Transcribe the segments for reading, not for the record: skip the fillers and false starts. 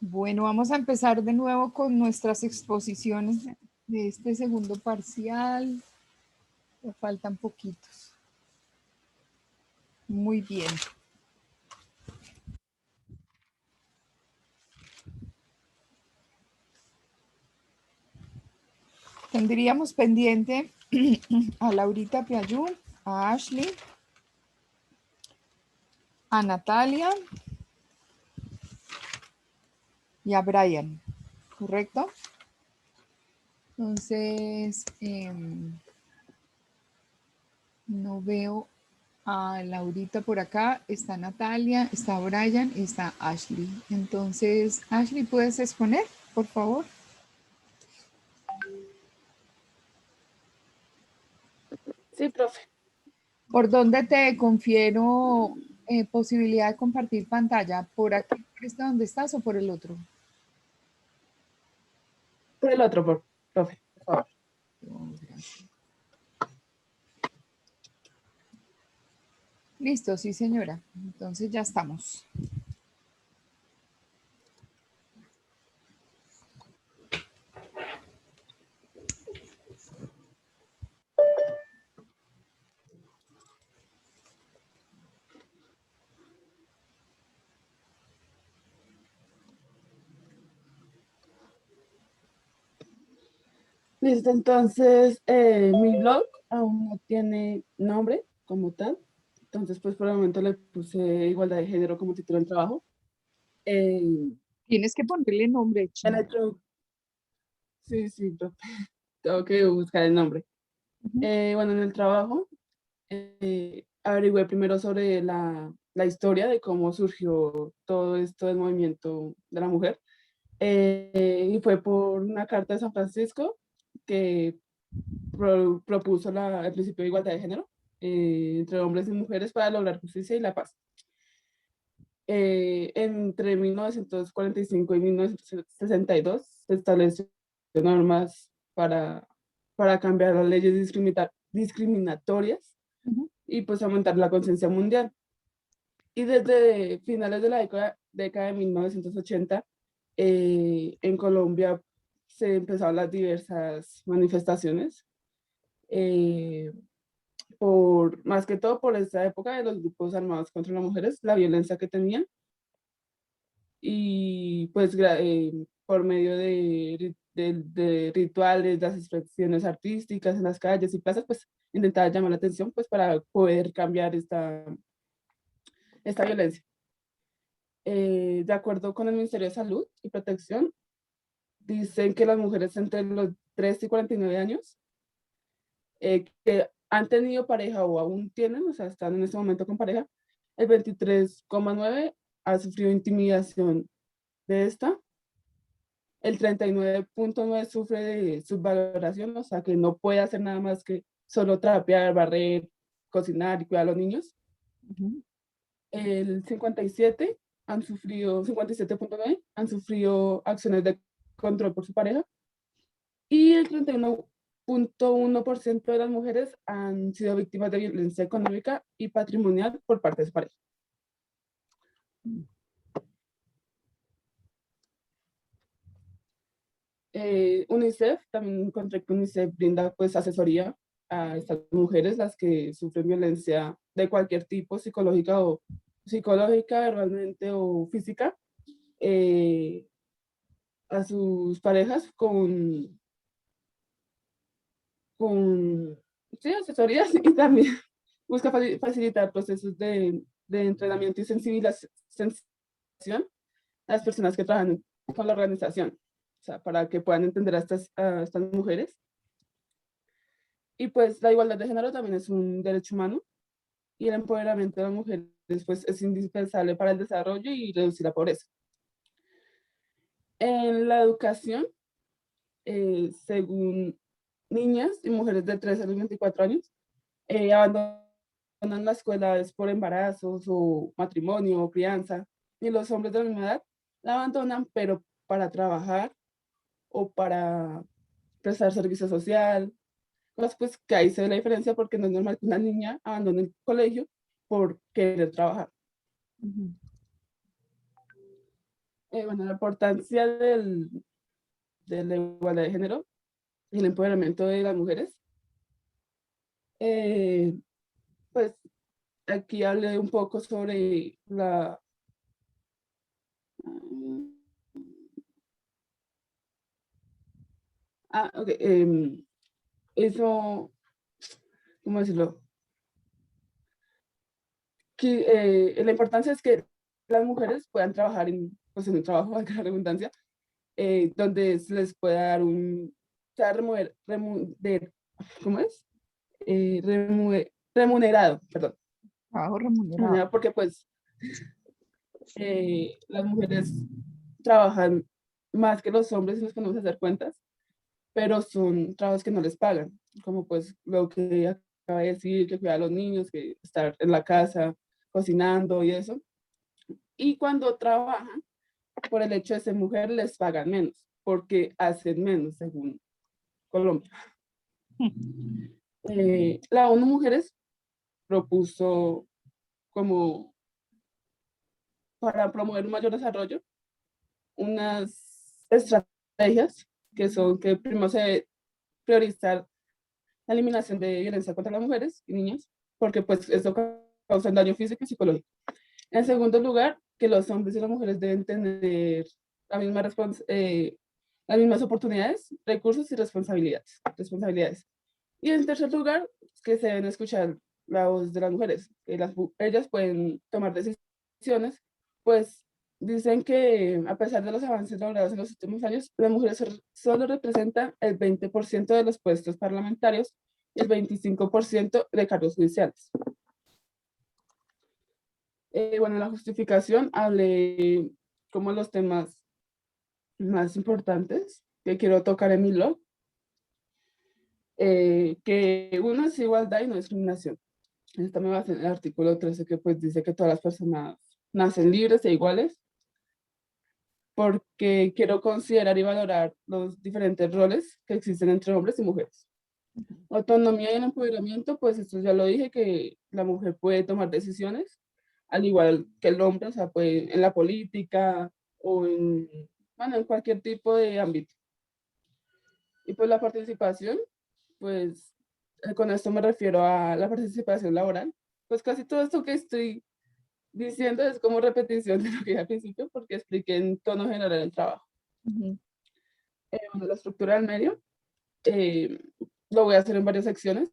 Bueno, vamos a empezar de nuevo con nuestras exposiciones de este segundo parcial. Me faltan poquitos. Muy bien. Tendríamos pendiente a Laurita Piayú, a Ashley, a Natalia y a Brian, ¿correcto? Entonces, no veo a Laurita por acá, está Natalia, está Brian y está Ashley. Entonces, Ashley, ¿puedes exponer, por favor? Sí, profe. ¿Por dónde te confiero posibilidad de compartir pantalla? ¿Por aquí, por este donde estás o por el otro? Por el otro, profe, por favor. Oh, gracias. Listo, sí, señora. Entonces ya estamos. Listo, entonces mi blog aún no tiene nombre como tal. Entonces, pues por el momento le puse igualdad de género como título del trabajo. Tienes que ponerle nombre, En Chino. el sí, profe, tengo que buscar el nombre. Ujú. Bueno, en el trabajo averigüé primero sobre la historia de cómo surgió todo esto del movimiento de la mujer. Y fue por una carta de San Francisco que propuso el principio de igualdad de género entre hombres y mujeres para lograr justicia y la paz. Entre 1945 y 1962 se establecieron normas para cambiar las leyes discriminatorias Ujú. y pues aumentar la conciencia mundial. Y desde finales de la década de 1980, en Colombia se empezaron las diversas manifestaciones, eh, más que todo por esta época de los grupos armados contra las mujeres, la violencia que tenían, y pues por medio de rituales, las expresiones artísticas en las calles y plazas, pues intentaba llamar la atención pues para poder cambiar esta violencia. De acuerdo con el Ministerio de Salud y Protección, dicen que las mujeres entre los 3 y 49 años que han tenido pareja o aún tienen, o sea, están en este momento con pareja, el 23,9 ha sufrido intimidación de esta, el 39,9 sufre de subvaloración, o sea, que no puede hacer nada más que solo trapear, barrer, cocinar y cuidar a los niños. Ujú. El 57,9 han sufrido acciones de control por su pareja y el 31,1% de las mujeres han sido víctimas de violencia económica y patrimonial por parte de su pareja. UNICEF, también encontré que UNICEF brinda pues asesoría a estas mujeres, las que sufren violencia de cualquier tipo, psicológica, verbalmente o física, eh, a sus parejas con sí, asesorías y también busca facilitar procesos de entrenamiento y sensibilización a las personas que trabajan con la organización, o sea, para que puedan entender a estas mujeres. Y pues la igualdad de género también es un derecho humano y el empoderamiento de las mujeres pues, es indispensable para el desarrollo y reducir la pobreza. En la educación, según niñas y mujeres de 13 a los 24 años, abandonan la escuela es por embarazos o matrimonio o crianza, y los hombres de la misma edad la abandonan, pero para trabajar o para prestar servicio social, cosas pues que ahí se ve la diferencia porque no es normal que una niña abandone el colegio por querer trabajar. Ujú. Bueno, la importancia de la igualdad de género y el empoderamiento de las mujeres. Eh, pues aquí hablé un poco sobre la... ok. Eso, ¿cómo decirlo? Que la importancia es que las mujeres puedan trabajar en, pues, en un trabajo, valga la redundancia, donde se les pueda dar un, o sea, ¿cómo es? Remunerado, perdón. Trabajo remunerado. Remunerado porque pues las mujeres trabajan más que los hombres si nos ponemos a hacer cuentas, pero son trabajos que no les pagan, como pues lo que acaba de decir, que cuidar a los niños, que estar en la casa cocinando y eso. Y cuando trabajan, por el hecho de ser mujer, les pagan menos, porque hacen menos, según Colombia. La ONU Mujeres propuso como para promover un mayor desarrollo unas estrategias que son que primero se debe priorizar la eliminación de violencia contra las mujeres y niñas, porque pues eso causa daño físico y psicológico. En segundo lugar, que los hombres y las mujeres deben tener la misma las mismas oportunidades, recursos y responsabilidades. Y en tercer lugar, que se deben escuchar la voz de las mujeres. Que ellas pueden tomar decisiones, pues dicen que a pesar de los avances logrados en los últimos años, las mujeres solo representan el 20% de los puestos parlamentarios y el 25% de cargos judiciales. Bueno, en la justificación hablé como los temas más importantes que quiero tocar en mi blog, que uno es igualdad y no discriminación. Esta me basa en el artículo 13 que pues dice que todas las personas nacen libres e iguales, porque quiero considerar y valorar los diferentes roles que existen entre hombres y mujeres. Autonomía y el empoderamiento, pues esto ya lo dije, que la mujer puede tomar decisiones, al igual que el hombre, o sea, puede en la política o en, bueno, en cualquier tipo de ámbito. Y pues la participación, pues con esto me refiero a la participación laboral. Pues casi todo esto que estoy diciendo es como repetición de lo que dije al principio, porque expliqué en tono general el trabajo. Bueno, la estructura del medio, eh, lo voy a hacer en varias secciones.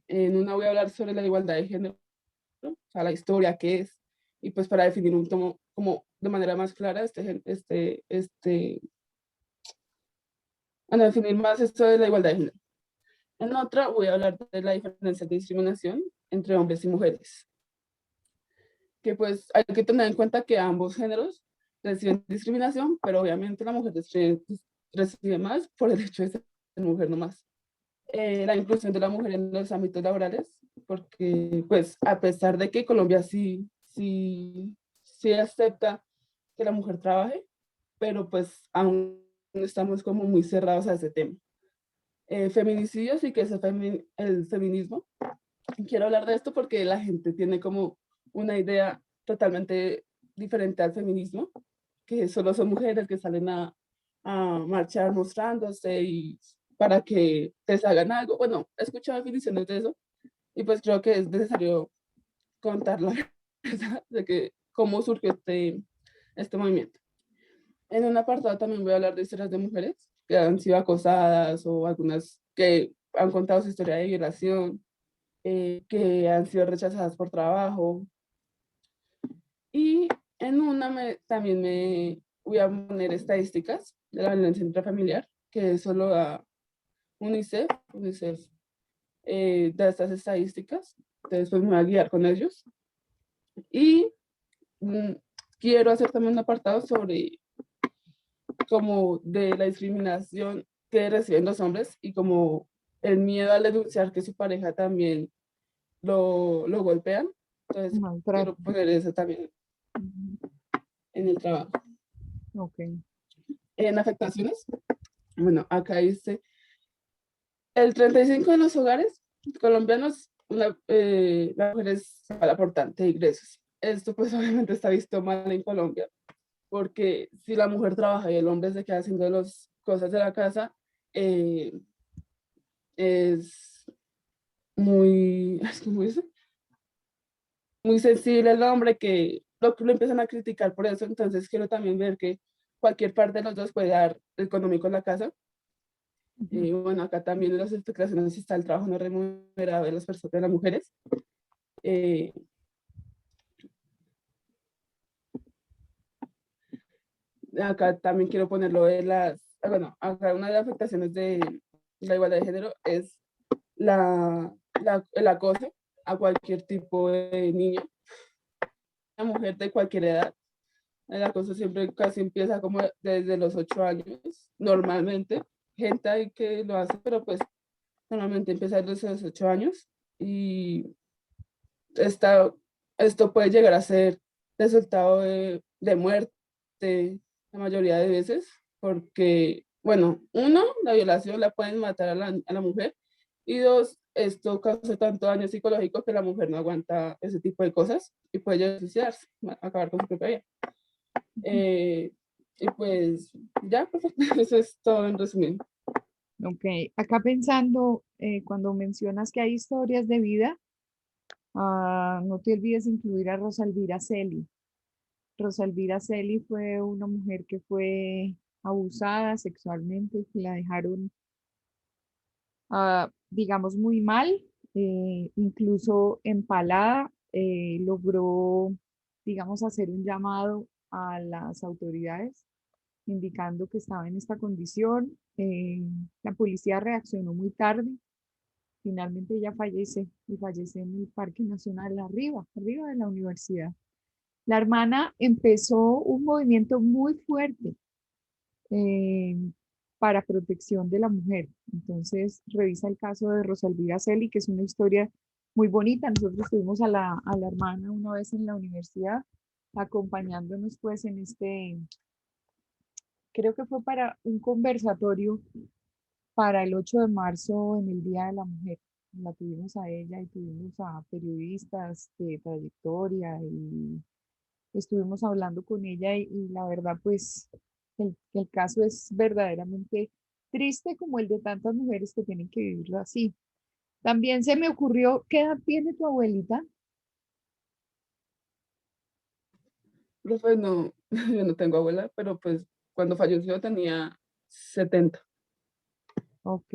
En una voy a hablar sobre la igualdad de género, o sea, la historia, qué es, y pues para definir un tomo como de manera más clara bueno, definir más esto de la igualdad de género. En otra voy a hablar de la diferencia de discriminación entre hombres y mujeres, que pues hay que tener en cuenta que ambos géneros reciben discriminación, pero obviamente la mujer recibe más por el hecho de ser mujer nomás. La inclusión de la mujer en los ámbitos laborales, porque pues a pesar de que Colombia sí acepta que la mujer trabaje, pero pues aún estamos como muy cerrados a ese tema. Feminicidios y que es el feminismo. Quiero hablar de esto porque la gente tiene como una idea totalmente diferente al feminismo, que solo son mujeres que salen a marchar mostrándose y para que les hagan algo. Bueno, he escuchado definiciones de eso y pues creo que es necesario contar la verdad de que cómo surgió este movimiento. En un apartado también voy a hablar de historias de mujeres que han sido acosadas o algunas que han contado su historia de violación, que han sido rechazadas por trabajo. Y en una también me voy a poner estadísticas de la violencia intrafamiliar, que solo da UNICEF da estas estadísticas, entonces pues me voy a guiar con ellos. Y mm, quiero hacer también un apartado sobre como de la discriminación que reciben los hombres y como el miedo al denunciar que su pareja también lo golpean. Entonces, quiero Maltrato. poner eso también en el trabajo. Ok. En afectaciones, bueno, acá dice, el 35% de los hogares colombianos, la mujer es el aportante de ingresos. Esto pues obviamente está visto mal en Colombia, porque si la mujer trabaja y el hombre se queda haciendo las cosas de la casa, es muy, ¿cómo dice? Muy sensible el hombre que lo empiezan a criticar por eso. Entonces quiero también ver que cualquier parte de los dos puede dar económico en la casa. Ujú. Bueno, acá también en las especulaciones está el trabajo no remunerado de las personas, de las mujeres. Eh, Acá también quiero ponerlo de bueno, acá una de las afectaciones de la igualdad de género es el acoso a cualquier tipo de niño, una mujer de cualquier edad. El acoso siempre casi empieza como desde los 8 años, normalmente. Gente hay que lo hace, pero pues normalmente empieza desde los 8 años y esta, esto puede llegar a ser resultado de muerte la mayoría de veces, porque, bueno, uno, la violación la pueden matar a la mujer, y dos, esto causa tanto daño psicológico que la mujer no aguanta ese tipo de cosas y puede llegar a suicidarse, acabar con su propia vida. Eh, y pues ya, perfecto, eso es todo en resumen. Ok, acá pensando, cuando mencionas que hay historias de vida, no te olvides incluir a Rosalvira Celi. Rosalvira Celi fue una mujer que fue abusada sexualmente, que la dejaron, digamos, muy mal, incluso empalada. Logró, digamos, hacer un llamado a las autoridades indicando que estaba en esta condición. La policía reaccionó muy tarde. Finalmente ella fallece y fallece en el Parque Nacional arriba de la universidad. La hermana empezó un movimiento muy fuerte eh, para protección de la mujer. Entonces, revisa el caso de Rosalvira Celi, que es una historia muy bonita. Nosotros tuvimos a la hermana una vez en la universidad, acompañándonos pues en creo que fue para un conversatorio para el 8 de marzo en el Día de la Mujer. La tuvimos a ella y tuvimos a periodistas de trayectoria y estuvimos hablando con ella y la verdad pues el caso es verdaderamente triste como el de tantas mujeres que tienen que vivirlo así. También se me ocurrió, ¿qué edad tiene tu abuelita? Profe, no, yo no tengo abuela, pero pues cuando falleció tenía 70. Ok,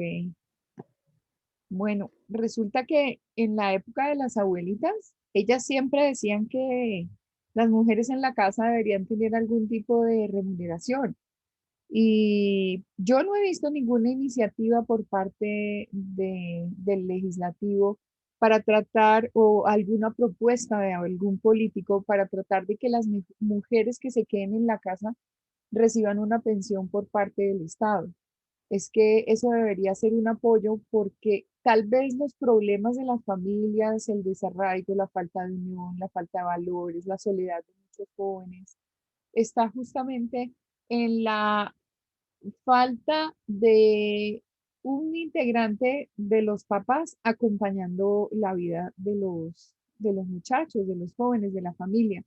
bueno, resulta que en la época de las abuelitas, ellas siempre decían que las mujeres en la casa deberían tener algún tipo de remuneración. Y yo no he visto ninguna iniciativa por parte del legislativo para tratar o alguna propuesta de algún político para tratar de que las mujeres que se queden en la casa reciban una pensión por parte del Estado. Es que eso debería ser un apoyo porque tal vez los problemas de las familias, el desarraigo, la falta de unión, la falta de valores, la soledad de muchos jóvenes, está justamente en la falta de un integrante de los papás acompañando la vida de los muchachos, de los jóvenes, de la familia.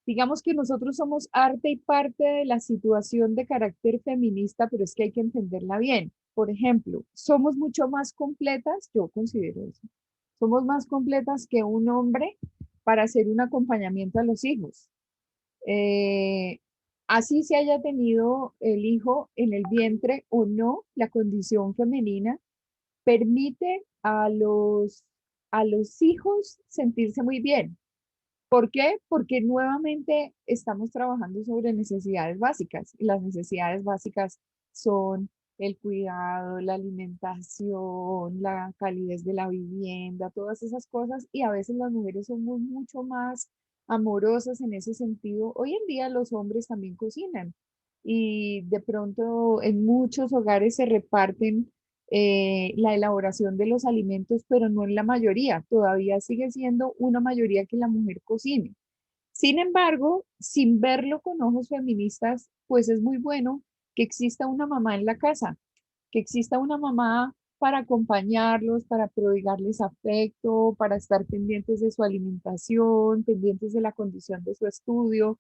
Digamos que nosotros somos arte y parte de la situación de carácter feminista, pero es que hay que entenderla bien. Por ejemplo, somos mucho más completas, yo considero eso, somos más completas que un hombre para hacer un acompañamiento a los hijos. Eh, Así se haya tenido el hijo en el vientre o no, la condición femenina permite a los hijos sentirse muy bien. ¿Por qué? Porque nuevamente estamos trabajando sobre necesidades básicas y las necesidades básicas son el cuidado, la alimentación, la calidez de la vivienda, todas esas cosas y a veces las mujeres somos mucho más amorosas en ese sentido. Hoy en día los hombres también cocinan y de pronto en muchos hogares se reparten la elaboración de los alimentos, pero no en la mayoría. Todavía sigue siendo una mayoría que la mujer cocine. Sin embargo, sin verlo con ojos feministas, pues es muy bueno que exista una mamá en la casa, que exista una mamá para acompañarlos, para prodigarles afecto, para estar pendientes de su alimentación, pendientes de la condición de su estudio.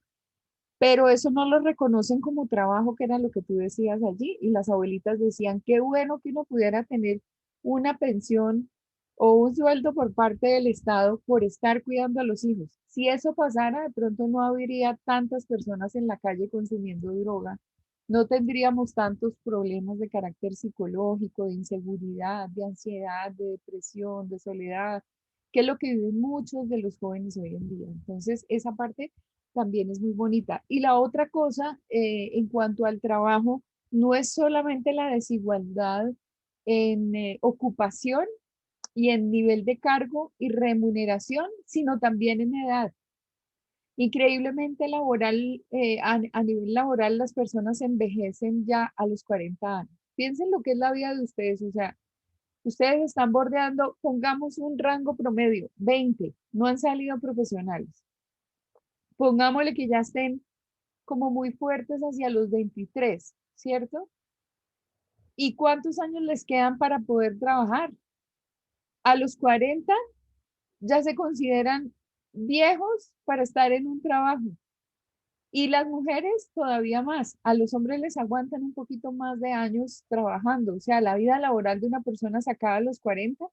pero eso no lo reconocen como trabajo, que era lo que tú decías allí, y las abuelitas decían, qué bueno que uno pudiera tener una pensión o un sueldo por parte del Estado por estar cuidando a los hijos. Si eso pasara, de pronto no habría tantas personas en la calle consumiendo droga, no tendríamos tantos problemas de carácter psicológico, de inseguridad, de ansiedad, de depresión, de soledad, que es lo que viven muchos de los jóvenes hoy en día. Entonces, esa parte también es muy bonita. Y la otra cosa, en cuanto al trabajo, no es solamente la desigualdad en ocupación y en nivel de cargo y remuneración, sino también en edad. Increíblemente laboral, a nivel laboral, las personas envejecen ya a los 40 años. Piensen lo que es la vida de ustedes, o sea, ustedes están bordeando, pongamos un rango promedio, 20, no han salido profesionales. Pongámosle que ya estén como muy fuertes hacia los 23, ¿cierto? ¿Y cuántos años les quedan para poder trabajar? A los 40 ya se consideran viejos para estar en un trabajo. Y las mujeres todavía más. A los hombres les aguantan un poquito más de años trabajando. O sea, la vida laboral de una persona se acaba a los 40.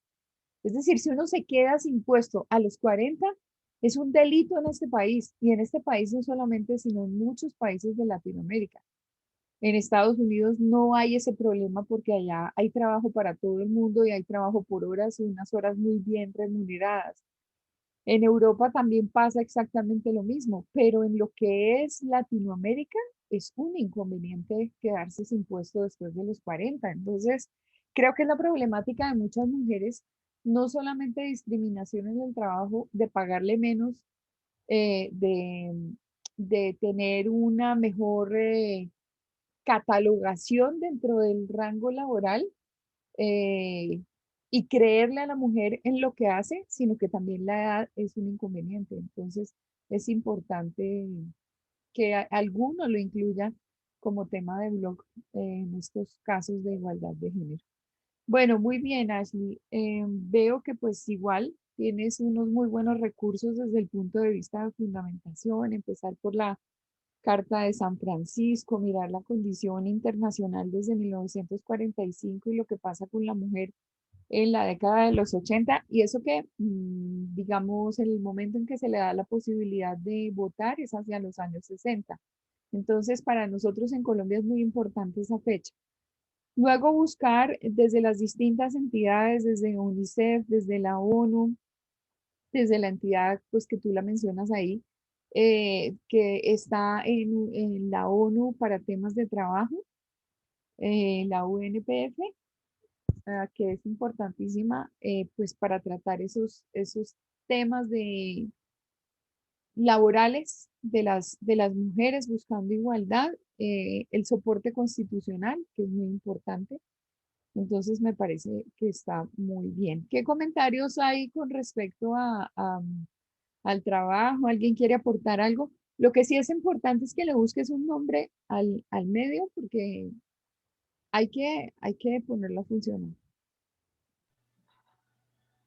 Es decir, si uno se queda sin puesto a los 40, es un delito en este país. Y en este país no solamente, sino en muchos países de Latinoamérica. En Estados Unidos no hay ese problema porque allá hay trabajo para todo el mundo y hay trabajo por horas y unas horas muy bien remuneradas. En Europa también pasa exactamente lo mismo, pero en lo que es Latinoamérica es un inconveniente quedarse sin puesto después de los 40. Entonces, creo que es la problemática de muchas mujeres, no solamente discriminación en el trabajo, de pagarle menos, eh, de, de tener una mejor catalogación dentro del rango laboral, eh, y creerle a la mujer en lo que hace, sino que también la edad es un inconveniente. Entonces, es importante que alguno lo incluya como tema de blog, en estos casos de igualdad de género. Bueno, muy bien, Ashley. Veo que pues igual tienes unos muy buenos recursos desde el punto de vista de fundamentación, empezar por la Carta de San Francisco, mirar la condición internacional desde 1945 y lo que pasa con la mujer en la década de los 80, y eso que, digamos, el momento en que se le da la posibilidad de votar es hacia los años 60. Entonces, para nosotros en Colombia es muy importante esa fecha. Luego buscar desde las distintas entidades, desde UNICEF, desde la ONU, desde la entidad pues que tú la mencionas ahí, que está en la ONU para temas de trabajo, la UNPF, que es importantísima pues para tratar esos temas de laborales de las mujeres buscando igualdad, el soporte constitucional, que es muy importante. Entonces me parece que está muy bien. ¿Qué comentarios hay con respecto al trabajo? ¿Alguien quiere aportar algo? Lo que sí es importante es que le busques un nombre al medio porque hay que ponerlo a funcionar.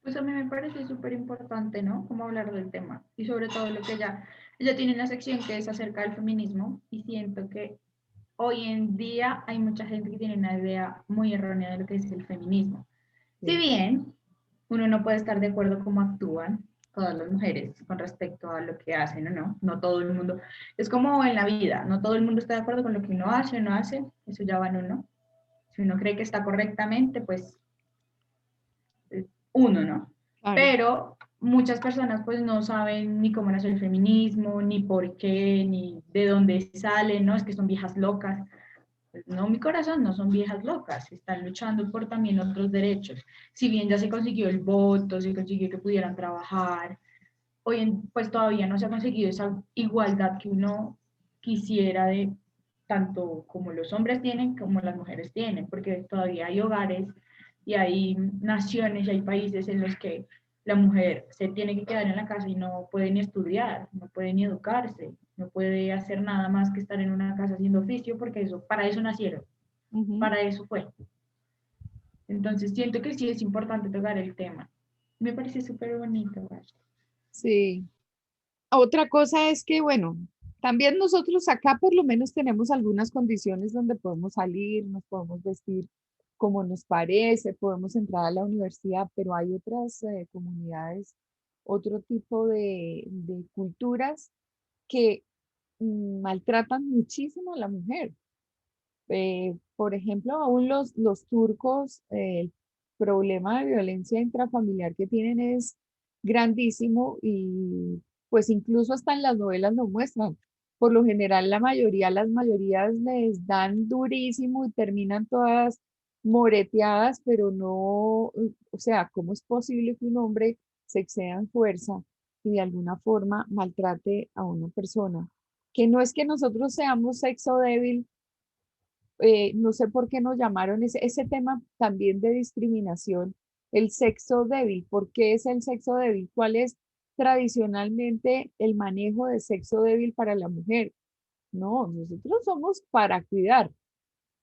Pues a mí me parece súper importante, ¿no? Como hablar del tema. Y sobre todo lo que ella tiene una sección que es acerca del feminismo y siento que hoy en día hay mucha gente que tiene una idea muy errónea de lo que es el feminismo. Si Sí. bien uno no puede estar de acuerdo cómo actúan todas las mujeres con respecto a lo que hacen o no, no todo el mundo, es como en la vida, no todo el mundo está de acuerdo con lo que uno hace o no hace, eso ya va en uno. Si uno cree que está correctamente, pues uno, ¿no? Claro. Pero muchas personas pues no saben ni cómo nació el feminismo, ni por qué, ni de dónde sale, ¿no? Es que son viejas locas. Pues no, mi corazón, no son viejas locas, están luchando por también otros derechos. Si bien ya se consiguió el voto, se consiguió que pudieran trabajar, hoy en, pues todavía no se ha conseguido esa igualdad que uno quisiera de tanto como los hombres tienen como las mujeres tienen, porque todavía hay hogares y hay naciones y hay países en los que la mujer se tiene que quedar en la casa y no puede ni estudiar, no puede ni educarse, no puede hacer nada más que estar en una casa haciendo oficio, porque eso, para eso nacieron, Ujú. para eso fue. Entonces siento que sí es importante tocar el tema. Me parece súper bonito. Sí. Otra cosa es que, bueno, También nosotros acá por lo menos tenemos algunas condiciones donde podemos salir, nos podemos vestir como nos parece, podemos entrar a la universidad, pero hay otras comunidades, otro tipo de culturas que maltratan muchísimo a la mujer. Por ejemplo, aún los turcos, el problema de violencia intrafamiliar que tienen es grandísimo y pues incluso hasta en las novelas lo muestran. Por lo general, las mayorías les dan durísimo y terminan todas moreteadas, pero no, o sea, ¿cómo es posible que un hombre se exceda en fuerza y de alguna forma maltrate a una persona? Que no es que nosotros seamos sexo débil, no sé por qué nos llamaron ese tema también de discriminación, el sexo débil. ¿Por qué es el sexo débil? ¿Cuál es tradicionalmente el manejo de sexo débil para la mujer? No, nosotros somos para cuidar,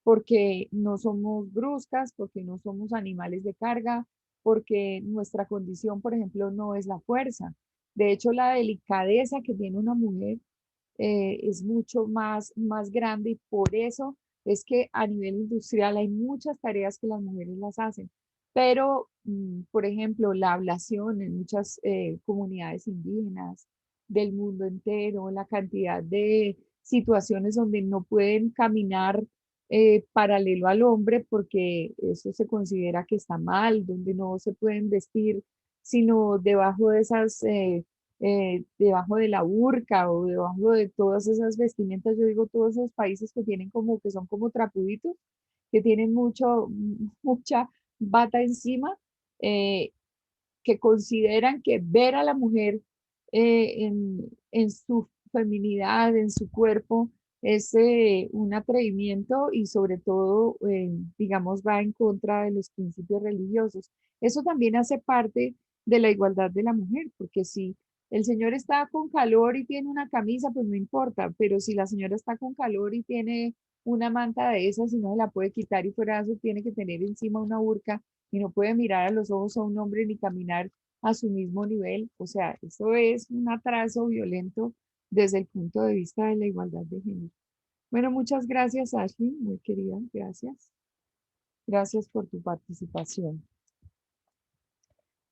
porque no somos bruscas, porque no somos animales de carga, porque nuestra condición, por ejemplo, no es la fuerza. De hecho, la delicadeza que tiene una mujer es mucho más grande y por eso es que a nivel industrial hay muchas tareas que las mujeres las hacen. Pero, por ejemplo, la ablación en muchas comunidades indígenas del mundo entero, la cantidad de situaciones donde no pueden caminar paralelo al hombre porque eso se considera que está mal, donde no se pueden vestir sino debajo de esas debajo de la burka o debajo de todas esas vestimentas, yo digo todos esos países que tienen como, que son como trapuditos, que tienen mucha bata encima, eh, que consideran que ver a la mujer en su feminidad, en su cuerpo, es un atrevimiento y sobre todo, digamos, va en contra de los principios religiosos. Eso también hace parte de la igualdad de la mujer, porque si el señor está con calor y tiene una camisa, pues no importa, pero si la señora está con calor y tiene una manta de esas y no se la puede quitar y fuera de eso tiene que tener encima una burka, y no puede mirar a los ojos a un hombre ni caminar a su mismo nivel. O sea, eso es un atraso violento desde el punto de vista de la igualdad de género. Bueno, muchas gracias, Ashley, muy querida, gracias. Gracias por tu participación.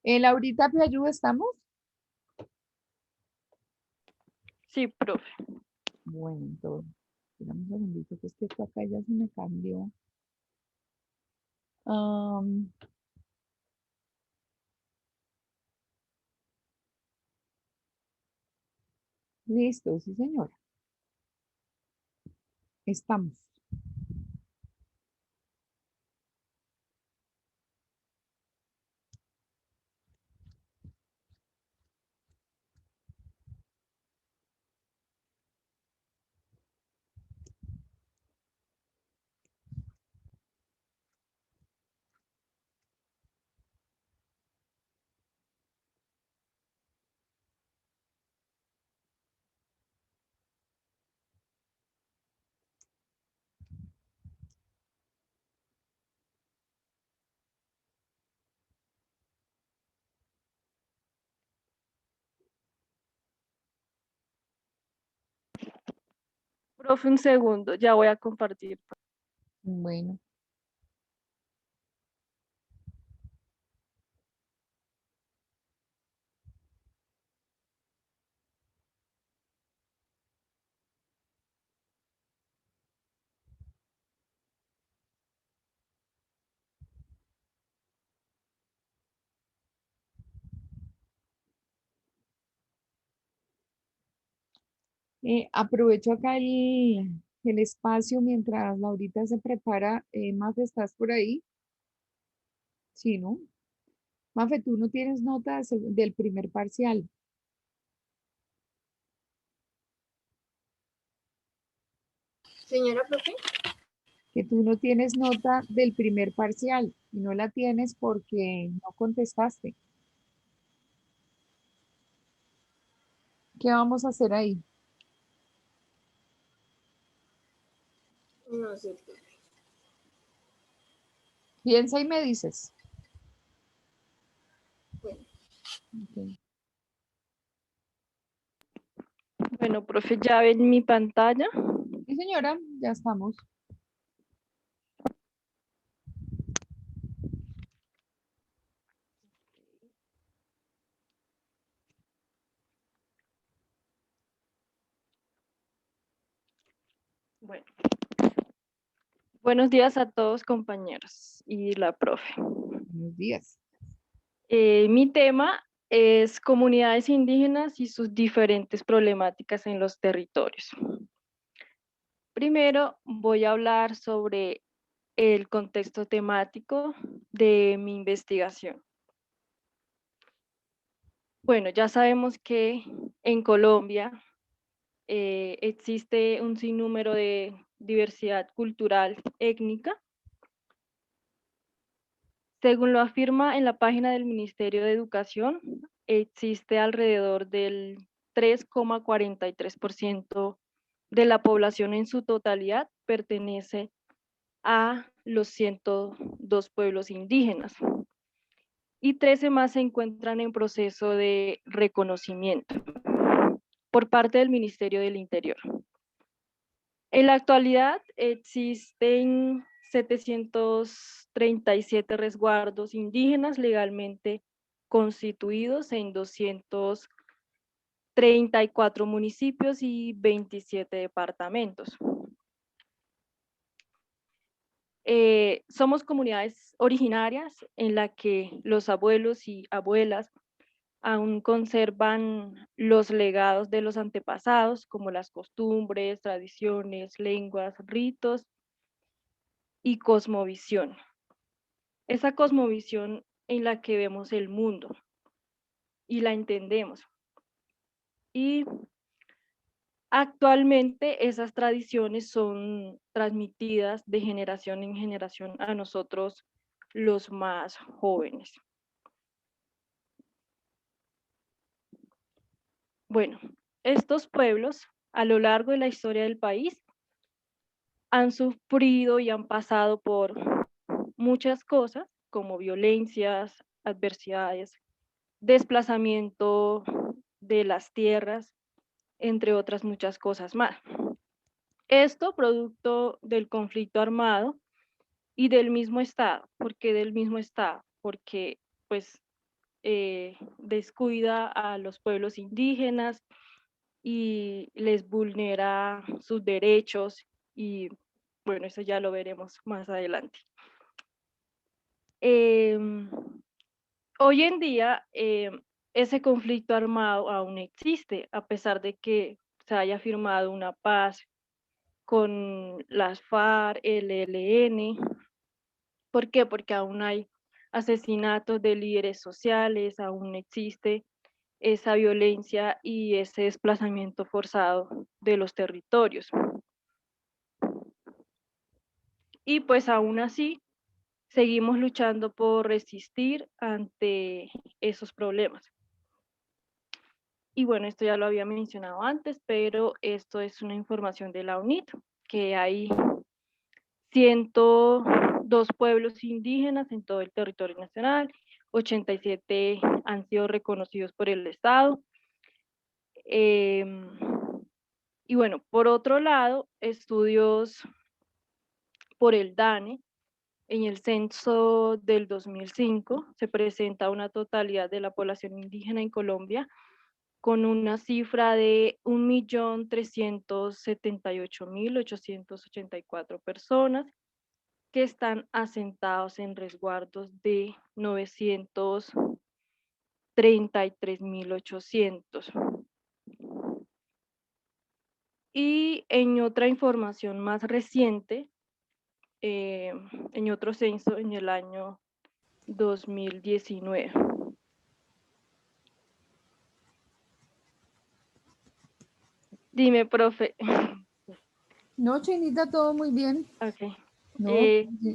Laurita Piayu, ¿estamos? Sí, profe. Bueno, entonces, espérame un segundito, que es que esto acá ya se me cambió. Listo, sí, señora. Estamos. Profe, un segundo, ya voy a compartir. Bueno. Aprovecho acá el espacio mientras Laurita se prepara. Mafe, ¿estás por ahí? Sí, ¿no? Mafe, tú no tienes nota del primer parcial. Señora profe, Que tú no tienes nota del primer parcial y no la tienes porque no contestaste. ¿Qué vamos a hacer ahí? no sé. Piensa y me dices. Bueno. Ok. Bueno, Bueno, profe, ya ven mi pantalla. Sí, señora, ya estamos. Bueno, buenos días a todos, compañeros y la profe. Buenos días. Mi tema es comunidades indígenas y sus diferentes problemáticas en los territorios. Primero voy a hablar sobre el contexto temático de mi investigación. Bueno, ya sabemos que en Colombia existe un sinnúmero de diversidad cultural étnica. Según lo afirma en la página del Ministerio de Educación, existe alrededor del 3,43% de la población en su totalidad pertenece a los 102 pueblos indígenas y 13 más se encuentran en proceso de reconocimiento por parte del Ministerio del Interior. En la actualidad existen 737 resguardos indígenas legalmente constituidos en 234 municipios y 27 departamentos. Somos comunidades originarias en la que los abuelos y abuelas aún conservan los legados de los antepasados, como las costumbres, tradiciones, lenguas, ritos y cosmovisión. Esa cosmovisión en la que vemos el mundo y la entendemos. Y actualmente esas tradiciones son transmitidas de generación en generación a nosotros, los más jóvenes. Bueno, estos pueblos a lo largo de la historia del país han sufrido y han pasado por muchas cosas como violencias, adversidades, desplazamiento de las tierras, entre otras muchas cosas más. Esto producto del conflicto armado y del mismo Estado. ¿Por qué del mismo Estado? Porque pues descuida a los pueblos indígenas y les vulnera sus derechos y bueno, eso ya lo veremos más adelante. Hoy en día ese conflicto armado aún existe, a pesar de que se haya firmado una paz con las FARC, el ELN. ¿Por qué? Porque aún hay asesinatos de líderes sociales, aún existe esa violencia y ese desplazamiento forzado de los territorios. Y pues aún así, seguimos luchando por resistir ante esos problemas. Y bueno, esto ya lo había mencionado antes, pero esto es una información de la UNIT, que hay 102 pueblos indígenas en todo el territorio nacional, 87 han sido reconocidos por el Estado. Y bueno, por otro lado, estudios por el DANE, en el censo del 2005 se presenta una totalidad de la población indígena en Colombia con una cifra de 1.378.884 personas que están asentados en resguardos de 933.800. Y en otra información más reciente, en otro censo en el año 2019. Dime, profe. No, Chinita, todo muy bien. Ok. No,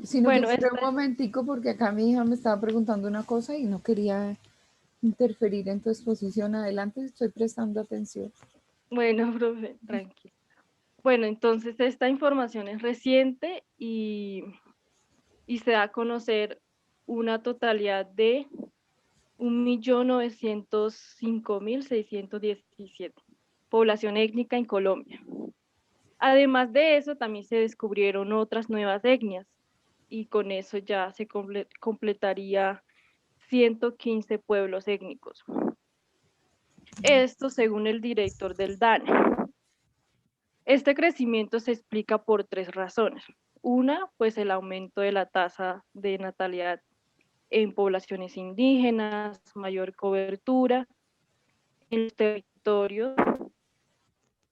si no Bueno, quieres un momentico, porque acá mi hija me estaba preguntando una cosa y no quería interferir en tu exposición. Adelante, estoy prestando atención. Bueno, profe, tranquilo. Bueno, entonces esta información es reciente y se da a conocer una totalidad de 1.905.617. población étnica en Colombia. Además de eso, también se descubrieron otras nuevas etnias y con eso ya se completaría 115 pueblos étnicos. Esto según el director del DANE. Este crecimiento se explica por 3 razones. Una, pues el aumento de la tasa de natalidad en poblaciones indígenas, mayor cobertura en los territorios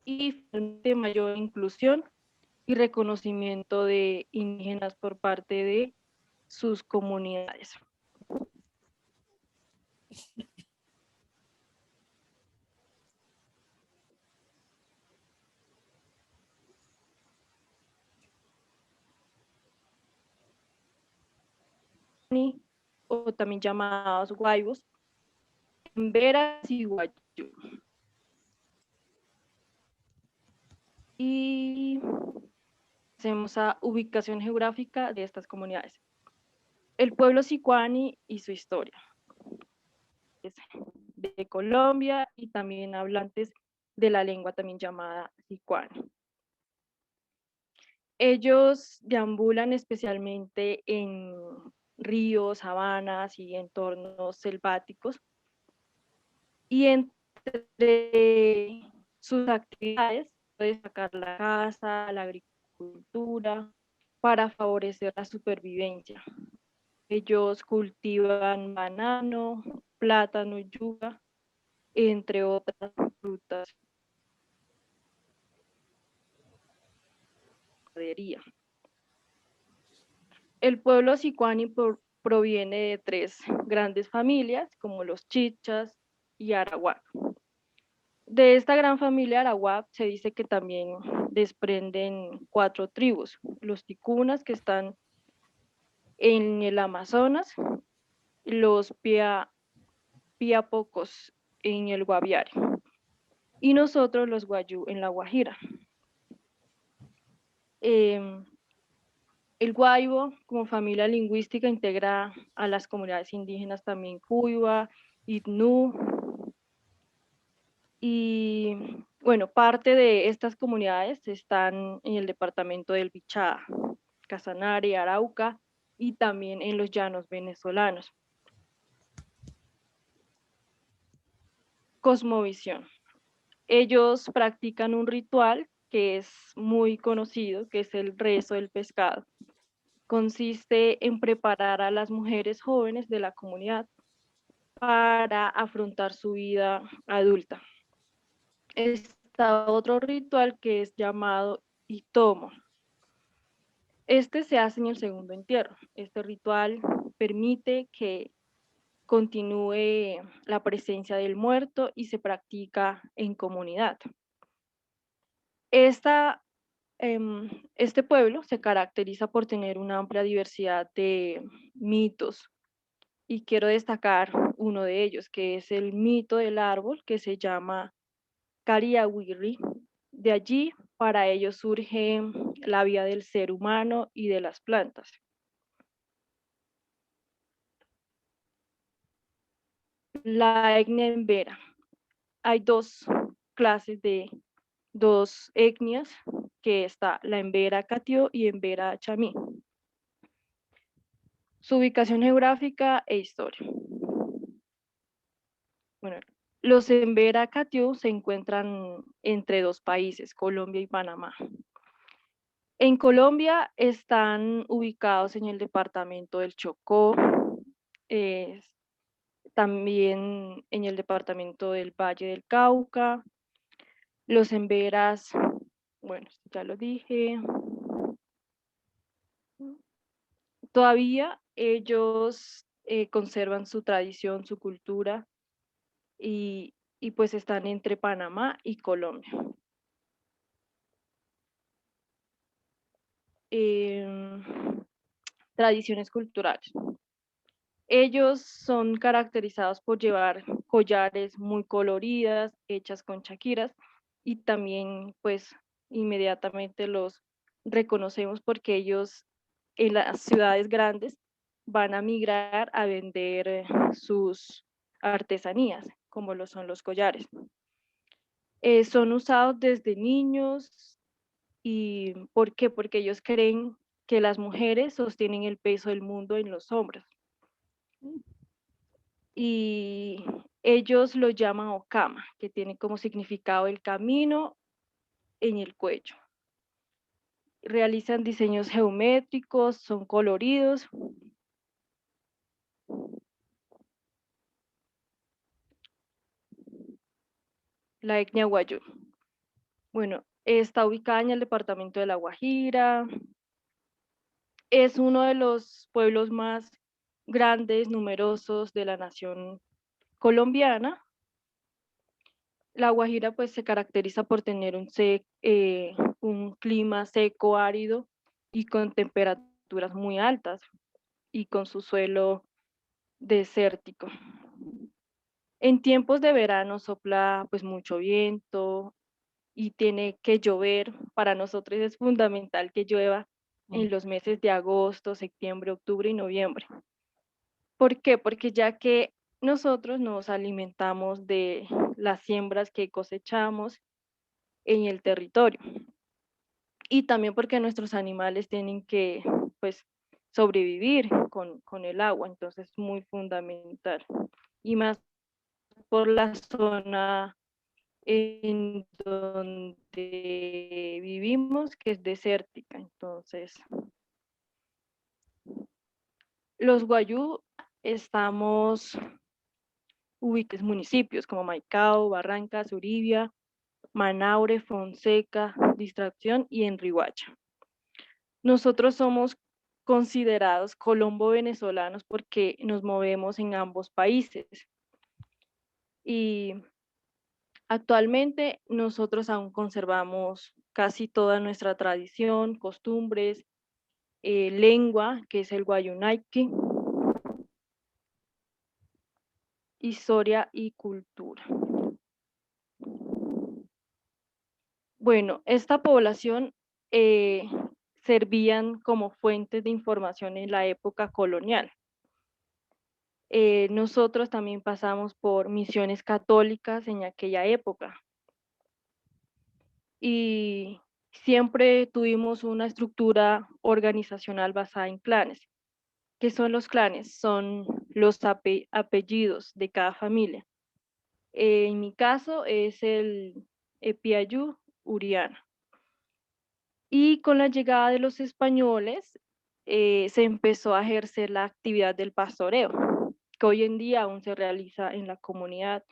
y mayor inclusión y reconocimiento de indígenas por parte de sus comunidades. O también llamados guaybos, emberas y guayú. Y hacemos a ubicación geográfica de estas comunidades. El pueblo sicuani y su historia. De Colombia y también hablantes de la lengua también llamada sicuani. Ellos deambulan especialmente en ríos, sabanas y entornos selváticos. Y entre sus actividades puede destacar la caza, la agricultura, para favorecer la supervivencia. Ellos cultivan banano, plátano, yuca, entre otras frutas. El pueblo sicuani proviene de 3 grandes familias, como los chichas y arawak. De esta gran familia arawak se dice que también desprenden 4 tribus, los ticunas que están en el Amazonas, los piapocos en el Guaviare y nosotros los guayú en la Guajira. El guaybo como familia lingüística integra a las comunidades indígenas también Cuiba, Itnú, y bueno, parte de estas comunidades están en el departamento del Bichada, Casanare, Arauca y también en los llanos venezolanos. Cosmovisión. Ellos practican un ritual que es muy conocido, que es el rezo del pescado. Consiste en preparar a las mujeres jóvenes de la comunidad para afrontar su vida adulta. Está otro ritual que es llamado itomo. Este se hace en el segundo entierro. Este ritual permite que continúe la presencia del muerto y se practica en comunidad. Este pueblo se caracteriza por tener una amplia diversidad de mitos y quiero destacar uno de ellos, que es el mito del árbol que se llama Cariawirri. De allí para ellos surge la vida del ser humano y de las plantas. La etnia embera. Hay 2 clases de 2 etnias, que está la embera catió y embera chamí. Su ubicación geográfica e historia. Bueno, los embera catió se encuentran entre 2 países, Colombia y Panamá. En Colombia están ubicados en el departamento del Chocó, también en el departamento del Valle del Cauca. Los emberas, bueno, ya lo dije. Todavía ellos conservan su tradición, su cultura y pues están entre Panamá y Colombia. Tradiciones culturales. Ellos son caracterizados por llevar collares muy coloridas, hechas con chaquiras, y también pues inmediatamente los reconocemos porque ellos en las ciudades grandes van a migrar a vender sus artesanías, como lo son los collares. Son usados desde niños. ¿Y por qué? Porque ellos creen que las mujeres sostienen el peso del mundo en los hombros. Y ellos lo llaman Okama, que tiene como significado el camino en el cuello. Realizan diseños geométricos, son coloridos. La etnia Guayú. Bueno, está ubicada en el departamento de La Guajira. Es uno de los pueblos más grandes, numerosos de la nación colombiana. La Guajira pues se caracteriza por tener un clima seco, árido y con temperaturas muy altas y con su suelo desértico. En tiempos de verano sopla pues mucho viento y tiene que llover. Para nosotros es fundamental que llueva en los meses de agosto, septiembre, octubre y noviembre. ¿Por qué? Porque ya que nosotros nos alimentamos de las siembras que cosechamos en el territorio y también porque nuestros animales tienen que pues sobrevivir con el agua, entonces es muy fundamental y más por la zona en donde vivimos que es desértica. Entonces los guayú estamos ubicados en municipios como Maicao, Barrancas, Uribia, Manaure, Fonseca, Distracción y en Riohacha. Nosotros somos considerados colombo-venezolanos porque nos movemos en ambos países. Y actualmente nosotros aún conservamos casi toda nuestra tradición, costumbres, lengua, que es el guayunaiki, historia y cultura. Bueno, esta población servían como fuentes de información en la época colonial. Nosotros también pasamos por misiones católicas en aquella época y siempre tuvimos una estructura organizacional basada en clanes. ¿Qué son los clanes? Son los apellidos de cada familia. En mi caso es el Epiayú Uriana. Y con la llegada de los españoles se empezó a ejercer la actividad del pastoreo, que hoy en día aún se realiza en la comunidad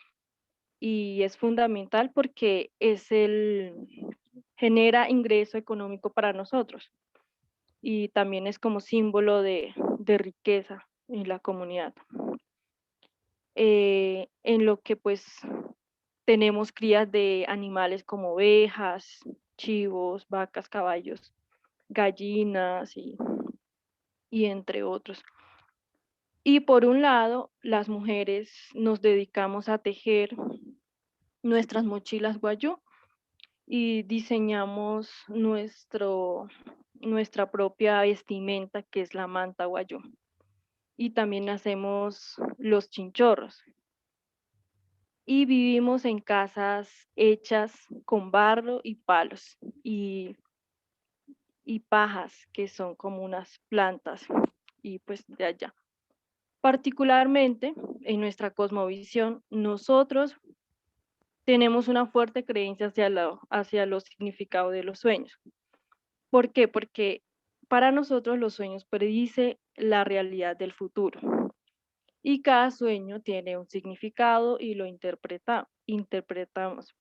y es fundamental porque genera ingreso económico para nosotros y también es como símbolo de riqueza en la comunidad. En lo que pues tenemos crías de animales como ovejas, chivos, vacas, caballos, gallinas y entre otros. Y por un lado, las mujeres nos dedicamos a tejer nuestras mochilas guayú y diseñamos nuestra propia vestimenta, que es la manta guayú. Y también hacemos los chinchorros. Y vivimos en casas hechas con barro y palos y pajas, que son como unas plantas, y pues de allá. Particularmente, en nuestra cosmovisión, nosotros tenemos una fuerte creencia hacia los significados de los sueños. ¿Por qué? Porque para nosotros los sueños predicen la realidad del futuro. Y cada sueño tiene un significado y lo interpretamos.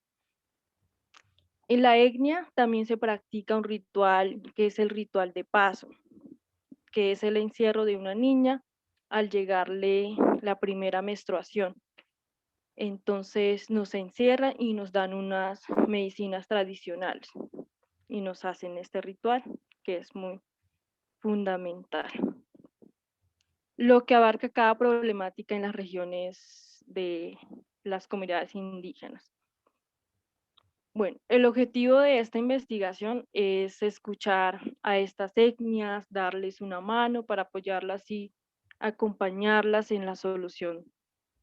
En la etnia también se practica un ritual que es el ritual de paso, que es el encierro de una niña al llegarle la primera menstruación. Entonces nos encierran y nos dan unas medicinas tradicionales y nos hacen este ritual que es muy fundamental. Lo que abarca cada problemática en las regiones de las comunidades indígenas. Bueno, el objetivo de esta investigación es escuchar a estas etnias, darles una mano para apoyarlas y acompañarlas en la solución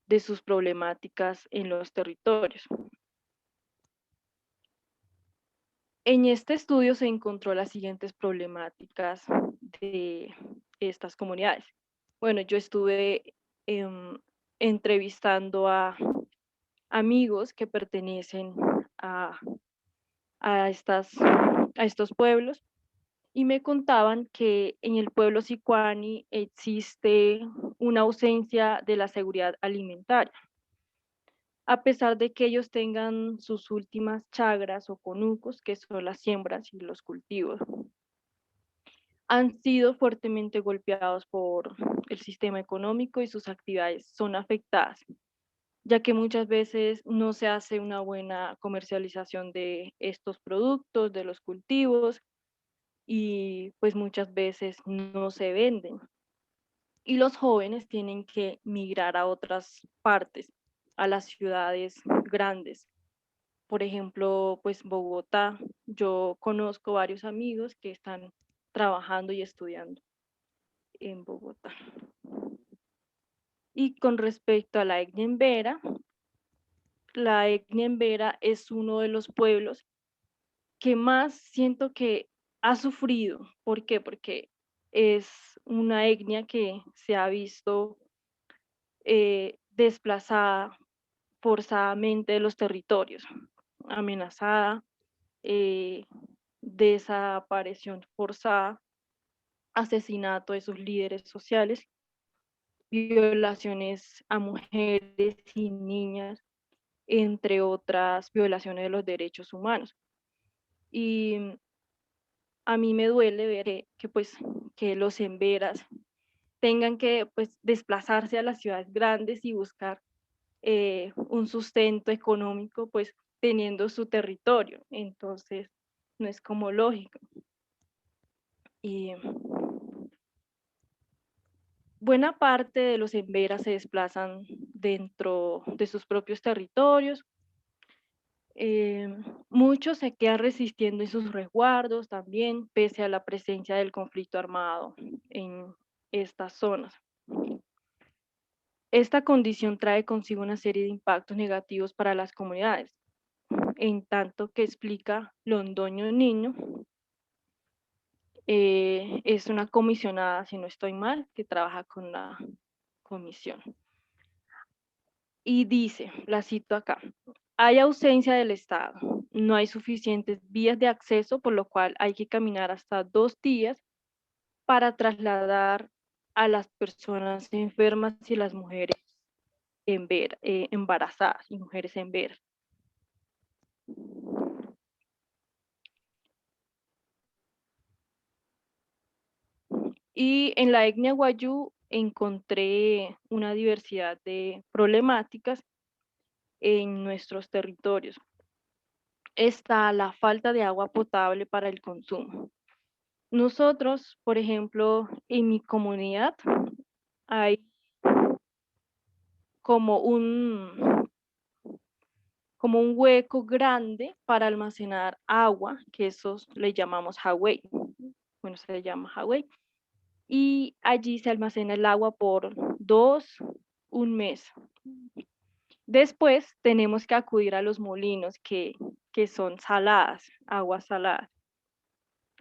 de sus problemáticas en los territorios. En este estudio se encontró las siguientes problemáticas de estas comunidades. Bueno, yo estuve entrevistando a amigos que pertenecen a, a estos pueblos y me contaban que en el pueblo Sicuani existe una ausencia de la seguridad alimentaria. A pesar de que ellos tengan sus últimas chagras o conucos, que son las siembras y los cultivos, han sido fuertemente golpeados por el sistema económico y sus actividades son afectadas, ya que muchas veces no se hace una buena comercialización de estos productos, de los cultivos, y pues muchas veces no se venden. Y los jóvenes tienen que migrar a otras partes, a las ciudades grandes. Por ejemplo, pues Bogotá, yo conozco varios amigos que están trabajando y estudiando en Bogotá. Y con respecto a la etnia embera, la etnia embera es uno de los pueblos que más siento que ha sufrido. ¿Por qué? Porque es una etnia que se ha visto desplazada forzadamente de los territorios, amenazada, eh, desaparición forzada, asesinato de sus líderes sociales, violaciones a mujeres y niñas, entre otras violaciones de los derechos humanos. Y a mí me duele ver pues, que los emberas tengan que pues, desplazarse a las ciudades grandes y buscar un sustento económico, pues teniendo su territorio. Entonces, no es como lógico. Y buena parte de los emberas se desplazan dentro de sus propios territorios. Muchos se quedan resistiendo en sus resguardos también, pese a la presencia del conflicto armado en estas zonas. Esta condición trae consigo una serie de impactos negativos para las comunidades, en tanto que explica Londoño Niño, es una comisionada, si no estoy mal, que trabaja con la comisión. Y dice, la cito acá, hay ausencia del Estado, no hay suficientes vías de acceso, por lo cual hay que caminar hasta 2 días para trasladar a las personas enfermas y las mujeres embarazadas y mujeres en ver. Y en la etnia Wayuu encontré una diversidad de problemáticas en nuestros territorios. Está la falta de agua potable para el consumo. Nosotros, por ejemplo, en mi comunidad hay como un hueco grande para almacenar agua, que esos le llamamos Hawái. Bueno, se llama Hawái. Y allí se almacena el agua por 1 mes. Después tenemos que acudir a los molinos que son saladas, aguas saladas.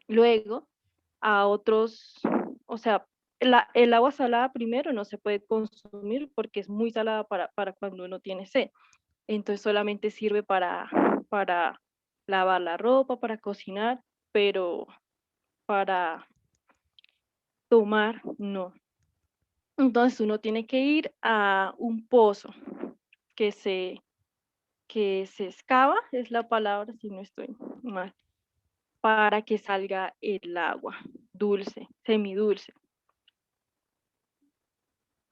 Luego a otros, o sea, el agua salada primero no se puede consumir porque es muy salada para cuando uno tiene sed. Entonces solamente sirve para lavar la ropa, para cocinar, pero para tomar no. Entonces uno tiene que ir a un pozo que se excava, es la palabra si no estoy mal, para que salga el agua dulce, semidulce.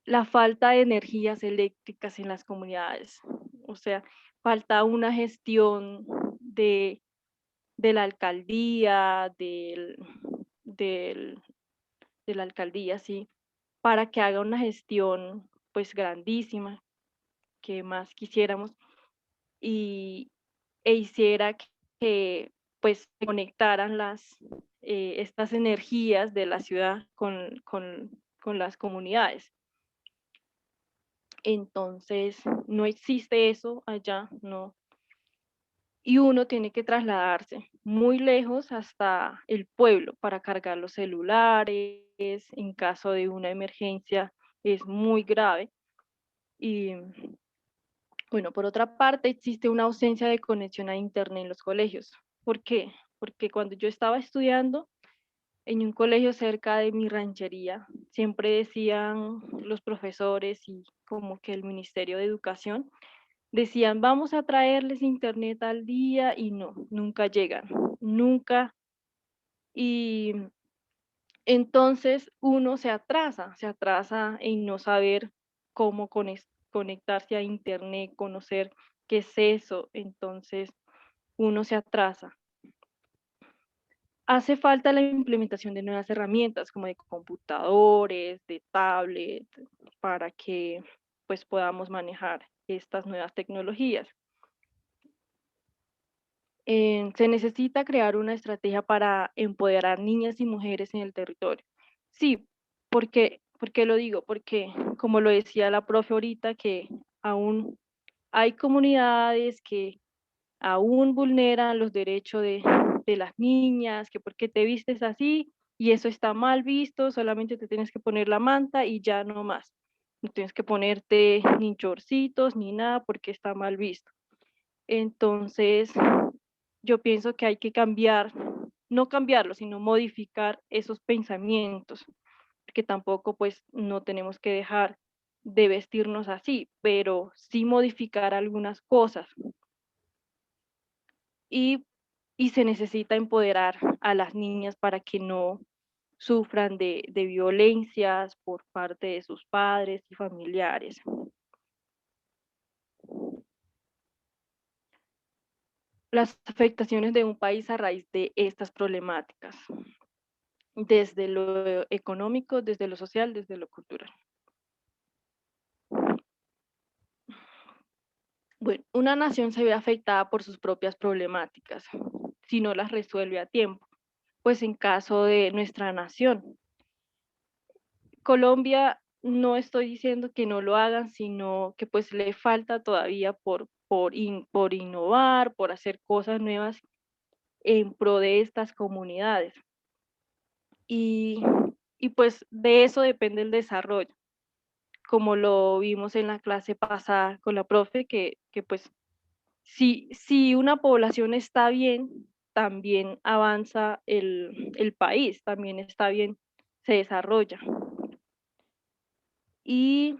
La falta de energías eléctricas en las comunidades, o sea, falta una gestión de la alcaldía, de la alcaldía, sí, para que haga una gestión pues grandísima, que más quisiéramos, y hiciera pues se conectaran estas energías de la ciudad con las comunidades. Entonces, no existe eso allá, no. y uno tiene que trasladarse muy lejos hasta el pueblo para cargar los celulares, en caso de una emergencia es muy grave. Y bueno, por otra parte, existe una ausencia de conexión a internet en los colegios. ¿Por qué? Porque cuando yo estaba estudiando en un colegio cerca de mi ranchería, siempre decían los profesores y como que el Ministerio de Educación, decían, vamos a traerles internet al día y no, nunca llegan, nunca. Y entonces uno se atrasa en no saber cómo conectarse a internet, conocer qué es eso, entonces uno se atrasa. Hace falta la implementación de nuevas herramientas como de computadores, de tablets, para que pues podamos manejar estas nuevas tecnologías. Se necesita crear una estrategia para empoderar niñas y mujeres en el territorio. Sí, ¿por qué lo digo? Porque, como lo decía la profe ahorita, que aún hay comunidades que aún vulneran los derechos de las niñas, que por qué te vistes así y eso está mal visto, solamente te tienes que poner la manta y ya no más. No tienes que ponerte ni chorcitos ni nada porque está mal visto. Entonces, yo pienso que hay que cambiar, no cambiarlo, sino modificar esos pensamientos, porque tampoco pues no tenemos que dejar de vestirnos así, pero sí modificar algunas cosas. Y, y se necesita empoderar a las niñas para que no sufran de violencias por parte de sus padres y familiares. Las afectaciones de un país a raíz de estas problemáticas, desde lo económico, desde lo social, desde lo cultural. Bueno, una nación se ve afectada por sus propias problemáticas si no las resuelve a tiempo. Pues en caso de nuestra nación, Colombia, no estoy diciendo que no lo hagan, sino que pues le falta todavía por innovar, por hacer cosas nuevas en pro de estas comunidades. Y, y pues de eso depende el desarrollo, como lo vimos en la clase pasada con la profe, que pues si una población está bien, también avanza el país, también está bien, se desarrolla. Y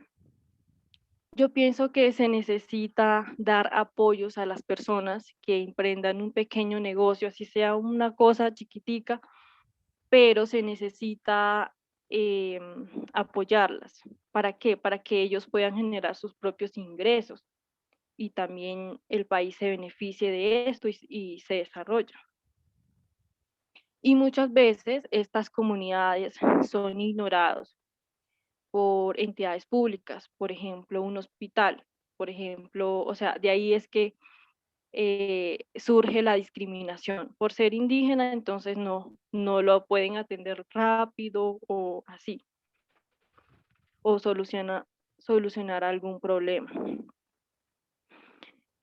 yo pienso que se necesita dar apoyos a las personas que emprendan un pequeño negocio, así sea una cosa chiquitica, pero se necesita apoyarlas. ¿Para qué? Para que ellos puedan generar sus propios ingresos y también el país se beneficie de esto y se desarrolla. Y muchas veces estas comunidades son ignorados por entidades públicas, por ejemplo, un hospital, por ejemplo, o sea, de ahí es que surge la discriminación. Por ser indígena, entonces no lo pueden atender rápido o así, o solucionar algún problema.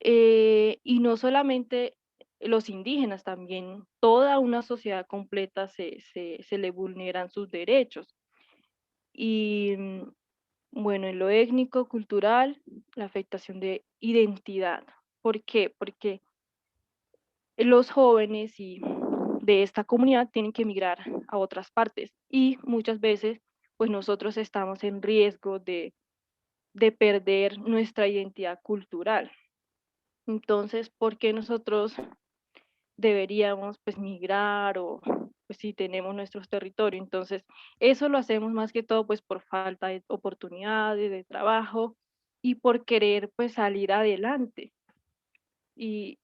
Y no solamente los indígenas, también toda una sociedad completa se le vulneran sus derechos. Y bueno, en lo étnico, cultural, la afectación de identidad. ¿Por qué? Porque los jóvenes y de esta comunidad tienen que emigrar a otras partes y muchas veces pues nosotros estamos en riesgo de perder nuestra identidad cultural. Entonces, ¿por qué nosotros deberíamos pues migrar o pues si tenemos nuestros territorios? Entonces, eso lo hacemos más que todo pues por falta de oportunidades, de trabajo y por querer pues salir adelante. Y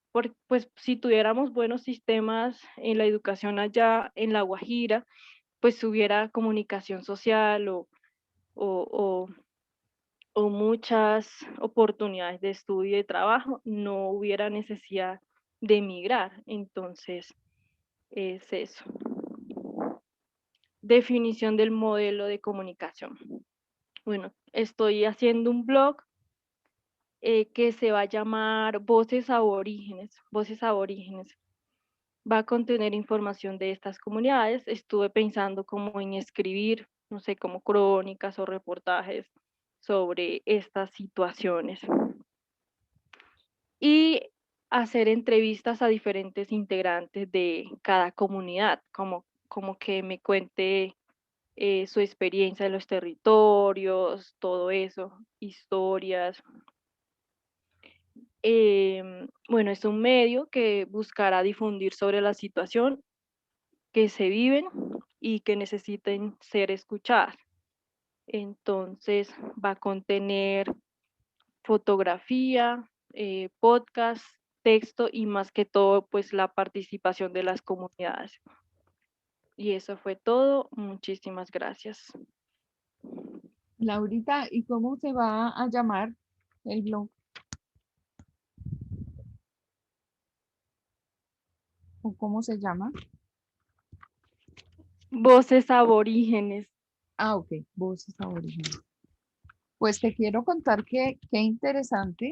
pues si tuviéramos buenos sistemas en la educación allá en La Guajira, pues hubiera comunicación social o, o muchas oportunidades de estudio y de trabajo, no hubiera necesidad de emigrar. Entonces, es eso. Definición del modelo de comunicación. Bueno, estoy haciendo un blog que se va a llamar Voces Aborígenes. Voces Aborígenes. Va a contener información de estas comunidades. Estuve pensando como en escribir, no sé, como crónicas o reportajes sobre estas situaciones. Y hacer entrevistas a diferentes integrantes de cada comunidad, como que me cuente su experiencia en los territorios, todo eso, historias. Bueno, es un medio que buscará difundir sobre la situación que se viven y que necesiten ser escuchadas. Entonces va a contener fotografía, podcast, texto y más que todo, pues la participación de las comunidades. Y eso fue todo. Muchísimas gracias. Laurita, ¿y cómo se va a llamar el blog? ¿O cómo se llama? Voces Aborígenes. Ah, ok, Voces Aborígenes. Pues te quiero contar que qué interesante.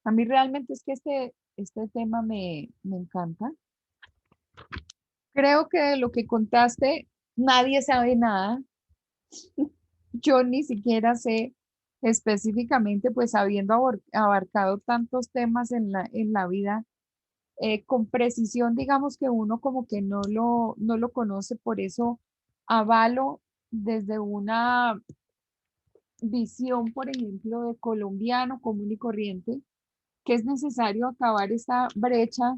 A mí realmente es que este tema me encanta. Creo que de lo que contaste, nadie sabe nada. Yo ni siquiera sé específicamente, pues habiendo abarcado tantos temas en la vida, con precisión, digamos que uno como que no lo conoce, por eso avalo desde una visión, por ejemplo, de colombiano común y corriente, que es necesario acabar esta brecha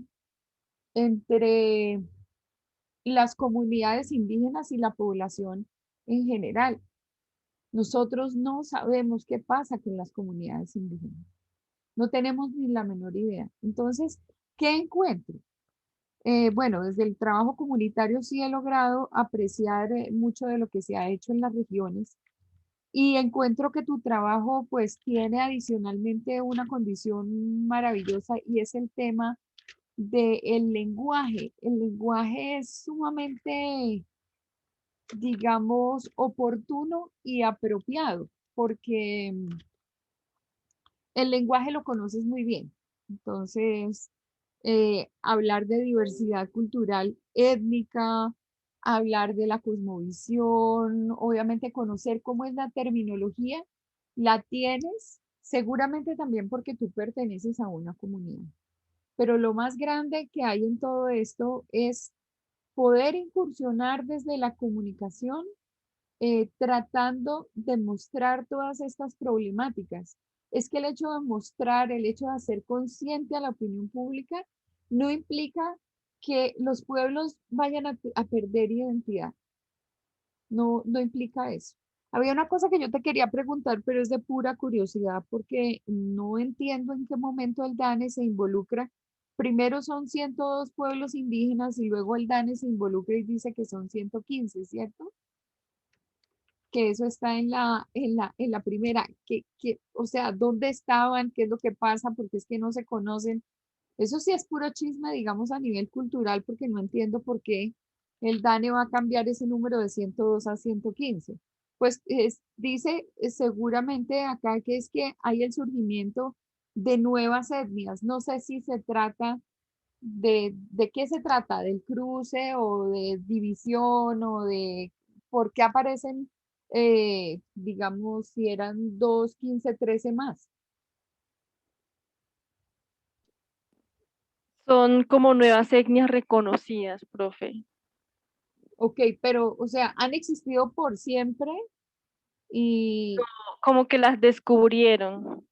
entre las comunidades indígenas y la población en general. Nosotros no sabemos qué pasa con las comunidades indígenas. No tenemos ni la menor idea. Entonces, ¿qué encuentro? Bueno, desde el trabajo comunitario sí he logrado apreciar mucho de lo que se ha hecho en las regiones y encuentro que tu trabajo pues tiene adicionalmente una condición maravillosa y es el tema del lenguaje. El lenguaje es sumamente, digamos, oportuno y apropiado porque el lenguaje lo conoces muy bien. Entonces, hablar de diversidad cultural, étnica, hablar de la cosmovisión, obviamente conocer cómo es la terminología, la tienes seguramente también porque tú perteneces a una comunidad. Pero lo más grande que hay en todo esto es poder incursionar desde la comunicación, tratando de mostrar todas estas problemáticas. Es que el hecho de mostrar, el hecho de hacer consciente a la opinión pública, no implica que los pueblos vayan a perder identidad. No implica eso. Había una cosa que yo te quería preguntar, pero es de pura curiosidad porque no entiendo en qué momento el DANE se involucra. Primero son 102 pueblos indígenas y luego el DANE se involucra y dice que son 115, ¿cierto? Que eso está en la primera, o sea, ¿dónde estaban? ¿Qué es lo que pasa? Porque es que no se conocen. Eso sí es puro chisme, digamos, a nivel cultural, porque no entiendo por qué el DANE va a cambiar ese número de 102 a 115. Pues dice seguramente acá que es que hay el surgimiento de nuevas etnias. No sé si se trata de qué se trata, del cruce o de división o de por qué aparecen, digamos, si eran 2 15 13 más. Son como nuevas etnias reconocidas, profe. Ok, pero, o sea, han existido por siempre y Como que las descubrieron.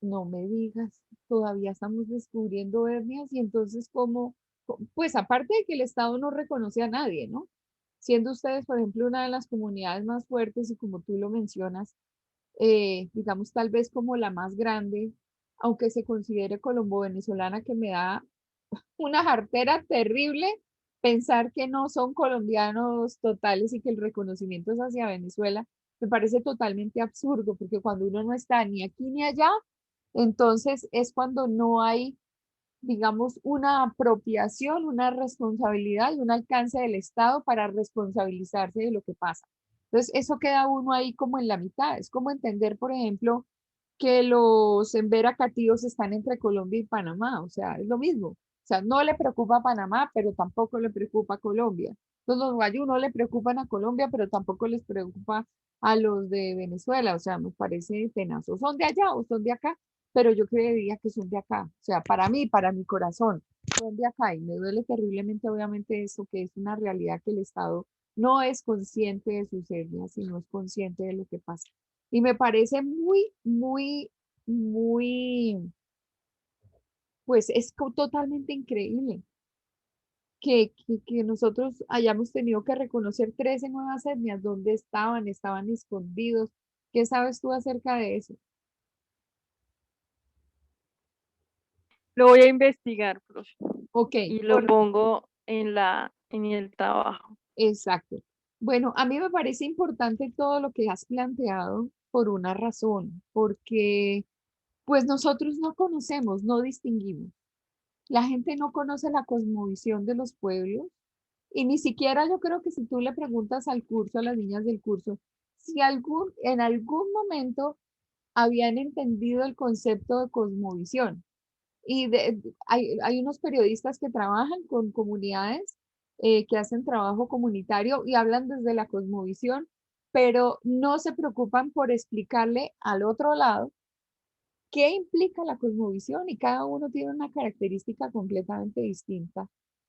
no me digas, todavía estamos descubriendo etnias y entonces cómo, pues aparte de que el Estado no reconoce a nadie, ¿no? Siendo ustedes, por ejemplo, una de las comunidades más fuertes y como tú lo mencionas, digamos tal vez como la más grande, aunque se considere colombo-venezolana, que me da una jartera terrible pensar que no son colombianos totales y que el reconocimiento es hacia Venezuela, me parece totalmente absurdo, porque cuando uno no está ni aquí ni allá, entonces es cuando no hay, digamos, una apropiación, una responsabilidad y un alcance del Estado para responsabilizarse de lo que pasa. Entonces, eso queda uno ahí como en la mitad. Es como entender, por ejemplo, que los Embera cativos están entre Colombia y Panamá, o sea, es lo mismo. O sea, no le preocupa a Panamá, pero tampoco le preocupa a Colombia. Entonces, los guayú no le preocupan a Colombia, pero tampoco les preocupa a los de Venezuela. O sea, me parece tenaz. O son de allá o son de acá, pero yo creería que son de acá. O sea, para mí, para mi corazón, son de acá. Y me duele terriblemente, obviamente, eso que es una realidad que el Estado no es consciente de sus etnias, sino es consciente de lo que pasa. Y me parece muy, muy, muy, pues es totalmente increíble que nosotros hayamos tenido que reconocer 13 nuevas etnias. ¿Dónde estaban? Estaban escondidos. ¿Qué sabes tú acerca de eso? Lo voy a investigar, profe, Ok, y lo pongo en el trabajo. exacto. Bueno, a mí me parece importante todo lo que has planteado por una razón, porque pues nosotros no conocemos, no distinguimos. La gente no conoce la cosmovisión de los pueblos y ni siquiera yo creo que si tú le preguntas al curso, a las niñas del curso, si en algún momento habían entendido el concepto de cosmovisión. Y hay unos periodistas que trabajan con comunidades que hacen trabajo comunitario y hablan desde la cosmovisión, pero no se preocupan por explicarle al otro lado qué implica la cosmovisión y cada uno tiene una característica completamente distinta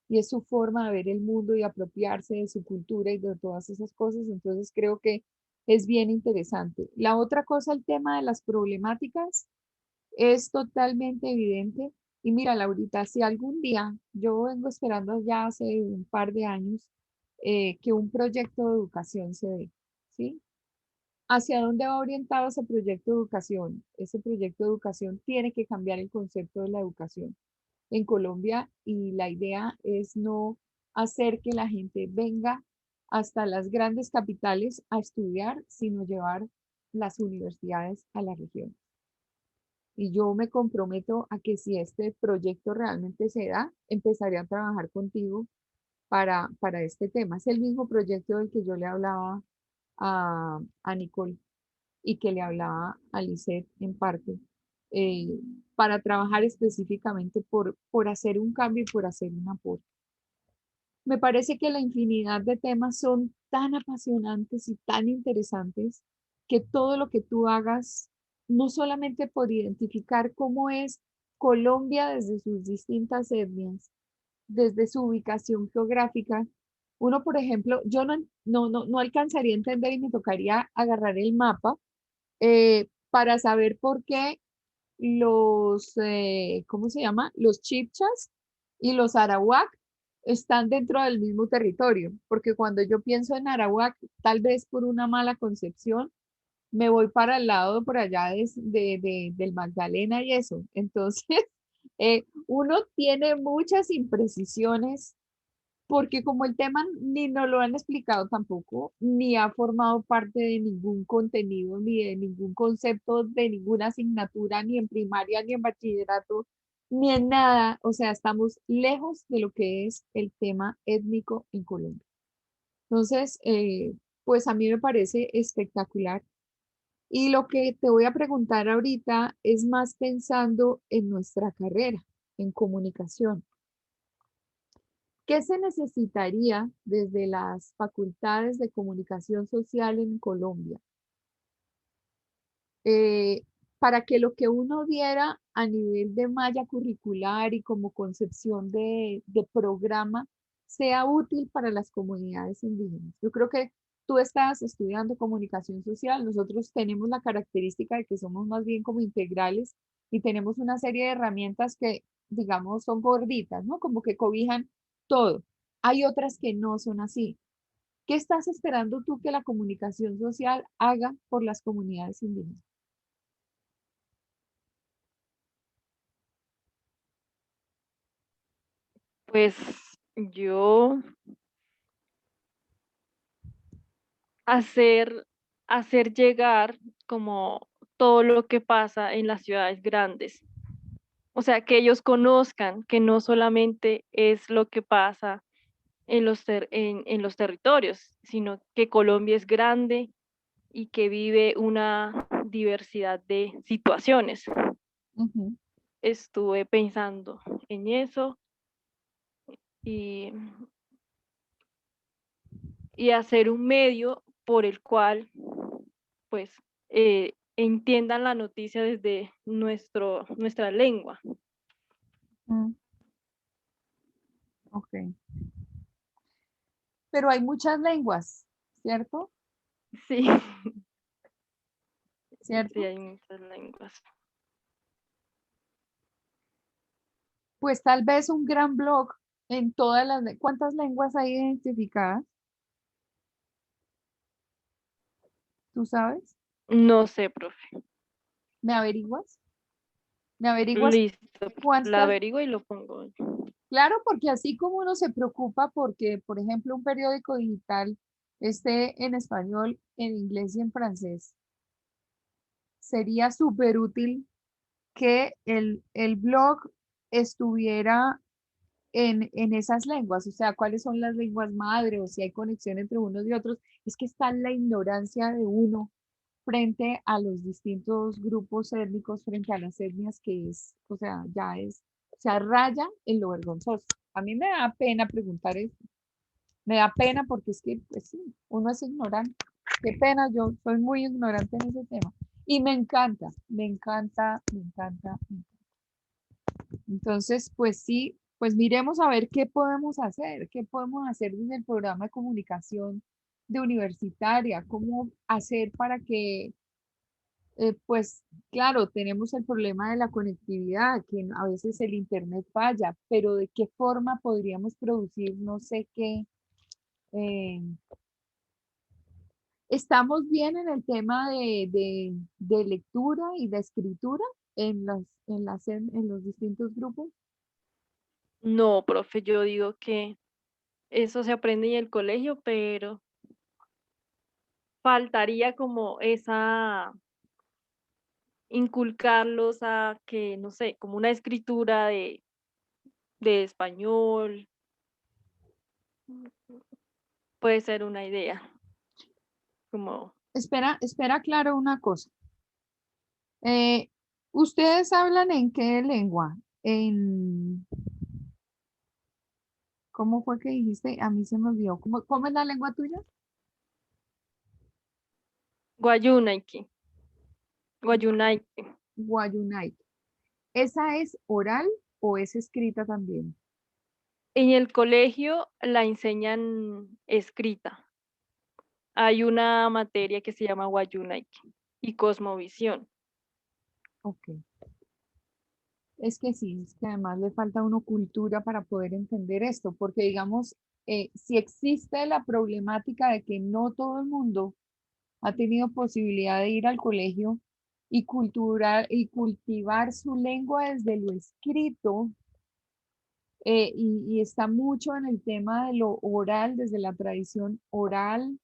y es su forma de ver el mundo y apropiarse de su cultura y de todas esas cosas. Entonces creo que es bien interesante. La otra cosa, el tema de las problemáticas es totalmente evidente. Y mira, Laurita, si algún día, yo vengo esperando ya hace un par de años que un proyecto de educación se dé, ¿sí? ¿Hacia dónde va orientado ese proyecto de educación? Ese proyecto de educación tiene que cambiar el concepto de la educación en Colombia y la idea es no hacer que la gente venga hasta las grandes capitales a estudiar, sino llevar las universidades a la región. Y yo me comprometo a que si este proyecto realmente se da, empezaré a trabajar contigo para este tema. Es el mismo proyecto del que yo le hablaba a Nicole y que le hablaba a Lisette en parte, eh, para trabajar específicamente por hacer un cambio y por hacer un aporte. Me parece que la infinidad de temas son tan apasionantes y tan interesantes que todo lo que tú hagas, no solamente por identificar cómo es Colombia desde sus distintas etnias, desde su ubicación geográfica, uno, por ejemplo, yo no alcanzaría a entender y me tocaría agarrar el mapa para saber por qué ¿cómo se llama? Los chipchas y los arawak están dentro del mismo territorio, porque cuando yo pienso en arawak, tal vez por una mala concepción, me voy para el lado por allá del Magdalena y eso. Entonces, uno tiene muchas imprecisiones porque como el tema ni nos lo han explicado tampoco, ni ha formado parte de ningún contenido, ni de ningún concepto, de ninguna asignatura, ni en primaria, ni en bachillerato, ni en nada, o sea, estamos lejos de lo que es el tema étnico en Colombia. Entonces, pues a mí me parece espectacular. Y lo que te voy a preguntar ahorita es más pensando en nuestra carrera, en comunicación. ¿Qué se necesitaría desde las facultades de comunicación social en Colombia eh, para que lo que uno diera a nivel de malla curricular y como concepción de programa sea útil para las comunidades indígenas? Yo creo que tú estás estudiando comunicación social, nosotros tenemos la característica de que somos más bien como integrales y tenemos una serie de herramientas que, digamos, son gorditas, ¿no? Como que cobijan todo. Hay otras que no son así. ¿Qué estás esperando tú que la comunicación social haga por las comunidades indígenas? Pues yo hacer, hacer llegar como todo lo que pasa en las ciudades grandes. O sea, que ellos conozcan que no solamente es lo que pasa en los territorios, sino que Colombia es grande y que vive una diversidad de situaciones. Ujú. Estuve pensando en eso y, y hacer un medio por el cual pues entiendan la noticia desde nuestra lengua. Mm, ok. Pero hay muchas lenguas, ¿cierto? Sí, ¿Cierto? sí hay muchas lenguas. Pues tal vez un gran blog en todas las... ¿Cuántas lenguas hay identificadas? ¿Tú sabes? No sé, profe. ¿Me averiguas? ¿Me averiguas Listo, la cuántas? averiguo y lo pongo. Claro, porque así como uno se preocupa porque, por ejemplo, un periódico digital esté en español, en inglés y en francés, sería súper útil que el blog estuviera en esas lenguas, o sea, cuáles son las lenguas madre o si hay conexión entre unos y otros. Es que está la ignorancia de uno frente a los distintos grupos étnicos, frente a las etnias, que es, o sea, ya es, se raya en lo vergonzoso. A mí me da pena preguntar eso, me da pena porque es que, pues sí, uno es ignorante. Qué pena, yo soy muy ignorante en ese tema. Y me encanta, me encanta, me encanta, me encanta. Entonces, pues sí, pues miremos a ver qué podemos hacer desde el programa de comunicación de universitaria, cómo hacer para que pues claro, tenemos el problema de la conectividad, que a veces el internet falla, pero ¿de qué forma podríamos producir no sé qué? eh, ¿Estamos bien en el tema de lectura y de escritura en los distintos grupos? No, profe, yo digo que eso se aprende en el colegio, pero faltaría como esa, inculcarlos a que, no sé, como una escritura de español, puede ser una idea, como Espera, claro, una cosa. Eh, ¿Ustedes hablan en qué lengua? ¿Cómo fue que dijiste? A mí se me olvidó. ¿Cómo es la lengua tuya? guayunaiki, guayunaiki. Guayunay. ¿Esa es oral o es escrita también? En el colegio la enseñan escrita. Hay una materia que se llama guayunaiki y cosmovisión. Ok. Es que sí, es que además le falta a uno cultura para poder entender esto, porque digamos, si existe la problemática de que no todo el mundo ha tenido posibilidad de ir al colegio y y cultivar su lengua desde lo escrito, y está mucho en el tema de lo oral, desde la tradición oral,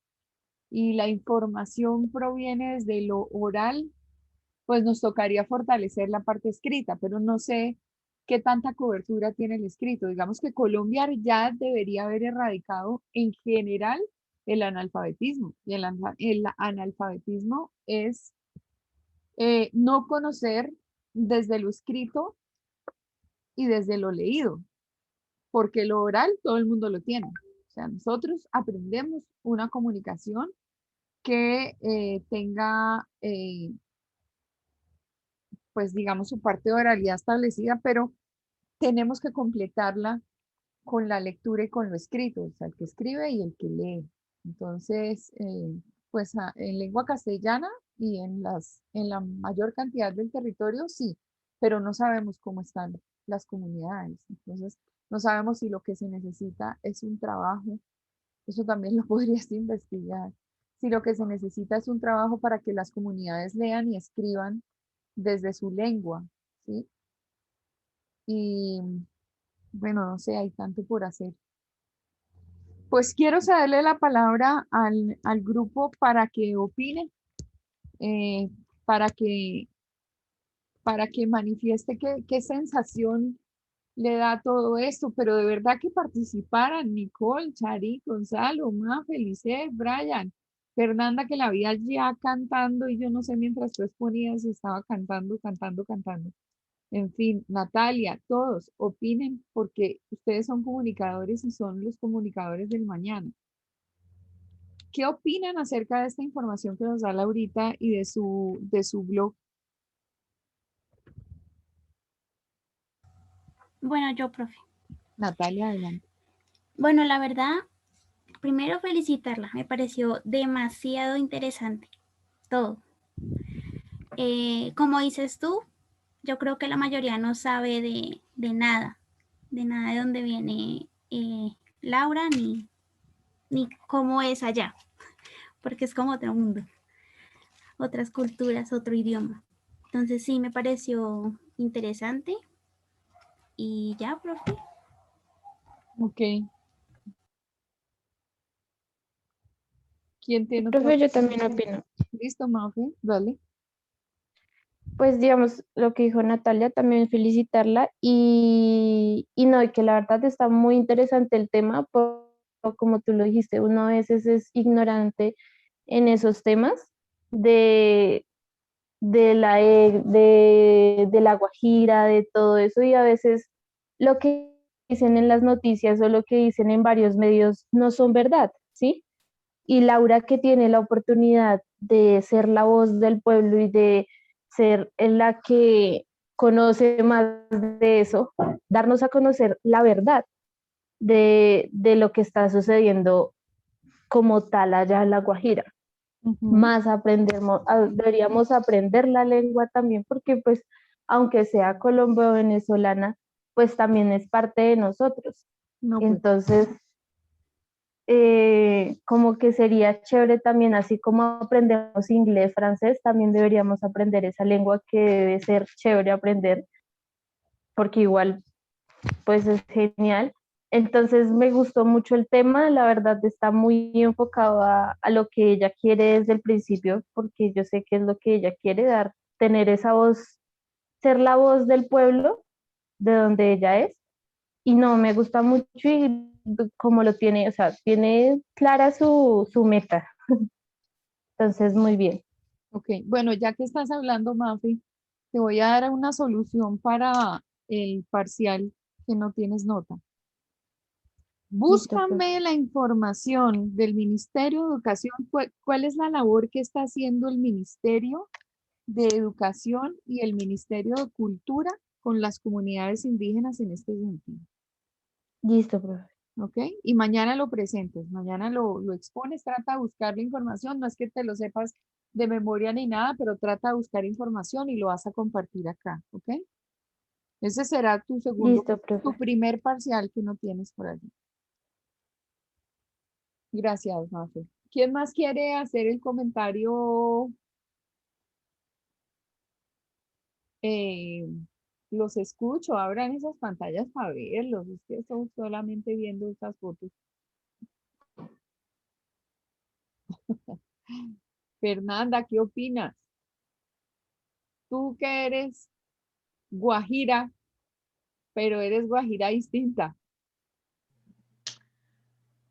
y la información proviene desde lo oral, pues nos tocaría fortalecer la parte escrita, pero no sé qué tanta cobertura tiene el escrito. Digamos que Colombia ya debería haber erradicado en general el analfabetismo, y el analfabetismo es no conocer desde lo escrito y desde lo leído, porque lo oral todo el mundo lo tiene. O sea, nosotros aprendemos una comunicación que tenga, pues digamos, su parte de oralidad establecida, pero tenemos que completarla con la lectura y con lo escrito, o sea, el que escribe y el que lee. Entonces, pues en lengua castellana y en la mayor cantidad del territorio, sí, pero no sabemos cómo están las comunidades. Entonces, no sabemos si lo que se necesita es un trabajo, eso también lo podrías investigar, si lo que se necesita es un trabajo para que las comunidades lean y escriban desde su lengua, ¿sí? Y bueno, no sé, hay tanto por hacer. Pues quiero cederle la palabra al grupo para que opine, eh, para que, para que manifieste qué sensación le da todo esto, pero de verdad que participaran Nicole, Chari, Gonzalo, Mafe, Felice, Brian. Fernanda, que la vi allá cantando y yo no sé mientras tú exponías si estaba cantando, cantando, cantando. En fin, Natalia, todos opinen porque ustedes son comunicadores y son los comunicadores del mañana. ¿Qué opinan acerca de esta información que nos da Laurita y de su blog? Bueno, yo, profe. Natalia, adelante. Bueno, la verdad, primero felicitarla. Me pareció demasiado interesante todo. Como dices tú, yo creo que la mayoría no sabe de nada de dónde viene Laura, ni cómo es allá, porque es como otro mundo, otras culturas, otro idioma. Entonces sí, me pareció interesante y ya, profe. Ok. ¿Quién tiene otra Profe, yo también pregunta? opino. Listo, Mafe, dale. Pues digamos, lo que dijo Natalia, también felicitarla y no, y que la verdad está muy interesante el tema, como tú lo dijiste, uno a veces es ignorante en esos temas de, de la Guajira, de todo eso, y a veces lo que dicen en las noticias o lo que dicen en varios medios no son verdad, ¿sí? Y Laura, que tiene la oportunidad de ser la voz del pueblo y de ser en la que conoce más de eso, darnos a conocer la verdad de lo que está sucediendo como tal allá en La Guajira. Más deberíamos aprender la lengua también porque pues aunque sea colombo venezolana, pues también es parte de nosotros. No, pues, Entonces, como que sería chévere también, así como aprendemos inglés, francés, también deberíamos aprender esa lengua que debe ser chévere aprender, porque igual, pues es genial. Entonces me gustó mucho el tema, la verdad está muy enfocado a lo que ella quiere desde el principio, porque yo sé que es lo que ella quiere dar, tener esa voz, ser la voz del pueblo de donde ella es. Y no, me gusta mucho y como lo tiene, o sea, tiene clara su meta. Entonces, muy bien. ok. Bueno, ya que estás hablando, Mafe, te voy a dar una solución para el parcial que no tienes nota. Listo, profe. Búscame la información del Ministerio de Educación. ¿Cuál es la labor que está haciendo el Ministerio de Educación y el Ministerio de Cultura con las comunidades indígenas en este sentido? Listo, profe. ¿Ok? Y mañana lo presentes, mañana lo expones, trata de buscar la información, no es que te lo sepas de memoria ni nada, pero trata de buscar información y lo vas a compartir acá, ¿ok? Ese será tu segundo, Listo, tu profe. primer parcial que no tienes por allí. Gracias, Mafe. ¿Quién más quiere hacer el comentario? Eh, los escucho, abran esas pantallas para verlos, es que estoy solamente viendo estas fotos. Fernanda, ¿qué opinas? Tú que eres guajira, pero eres guajira distinta.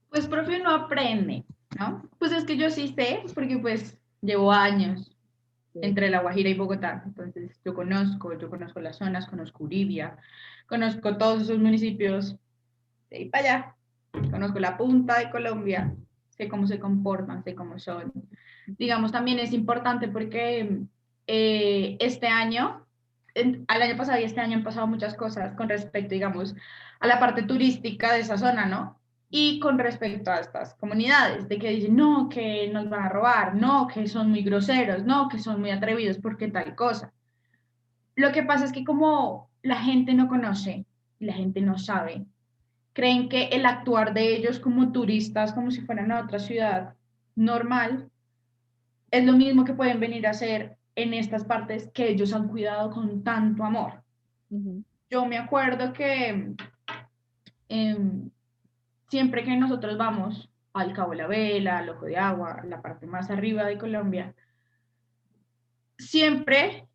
Pues profe no aprende, ¿no? Pues es que yo sí sé, porque pues llevo años Sí. entre La Guajira y Bogotá, entonces yo conozco las zonas, conozco Uribia, conozco todos esos municipios de ahí para allá, conozco la punta de Colombia, sé cómo se comportan, sé cómo son. Digamos, también es importante porque este año, al año pasado y este año han pasado muchas cosas con respecto, digamos, a la parte turística de esa zona, ¿no? Y con respecto a estas comunidades, de que dicen, no, que nos van a robar, no, que son muy groseros, no, que son muy atrevidos porque tal cosa. Lo que pasa es que como la gente no conoce y la gente no sabe, creen que el actuar de ellos como turistas, como si fueran a otra ciudad normal, es lo mismo que pueden venir a hacer en estas partes que ellos han cuidado con tanto amor. Ujú. Yo me acuerdo que eh, siempre que nosotros vamos al Cabo de la Vela, al Ojo de Agua, la parte más arriba de Colombia, siempre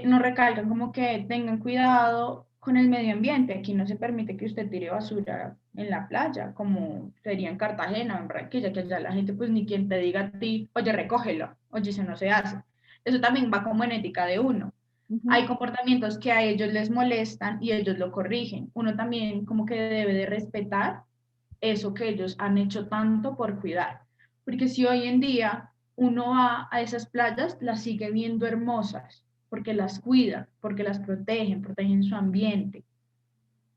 nos recalcan como que tengan cuidado con el medio ambiente. Aquí no se permite que usted tire basura en la playa, como sería en Cartagena, en Barranquilla, que allá la gente pues ni quien te diga a ti, oye, recógelo, oye, eso no se hace. Eso también va como en ética de uno. Hay comportamientos que a ellos les molestan y ellos lo corrigen. Uno también como que debe de respetar eso que ellos han hecho tanto por cuidar. Porque si hoy en día uno va a esas playas, las sigue viendo hermosas, porque las cuidan, porque las protegen, protegen su ambiente.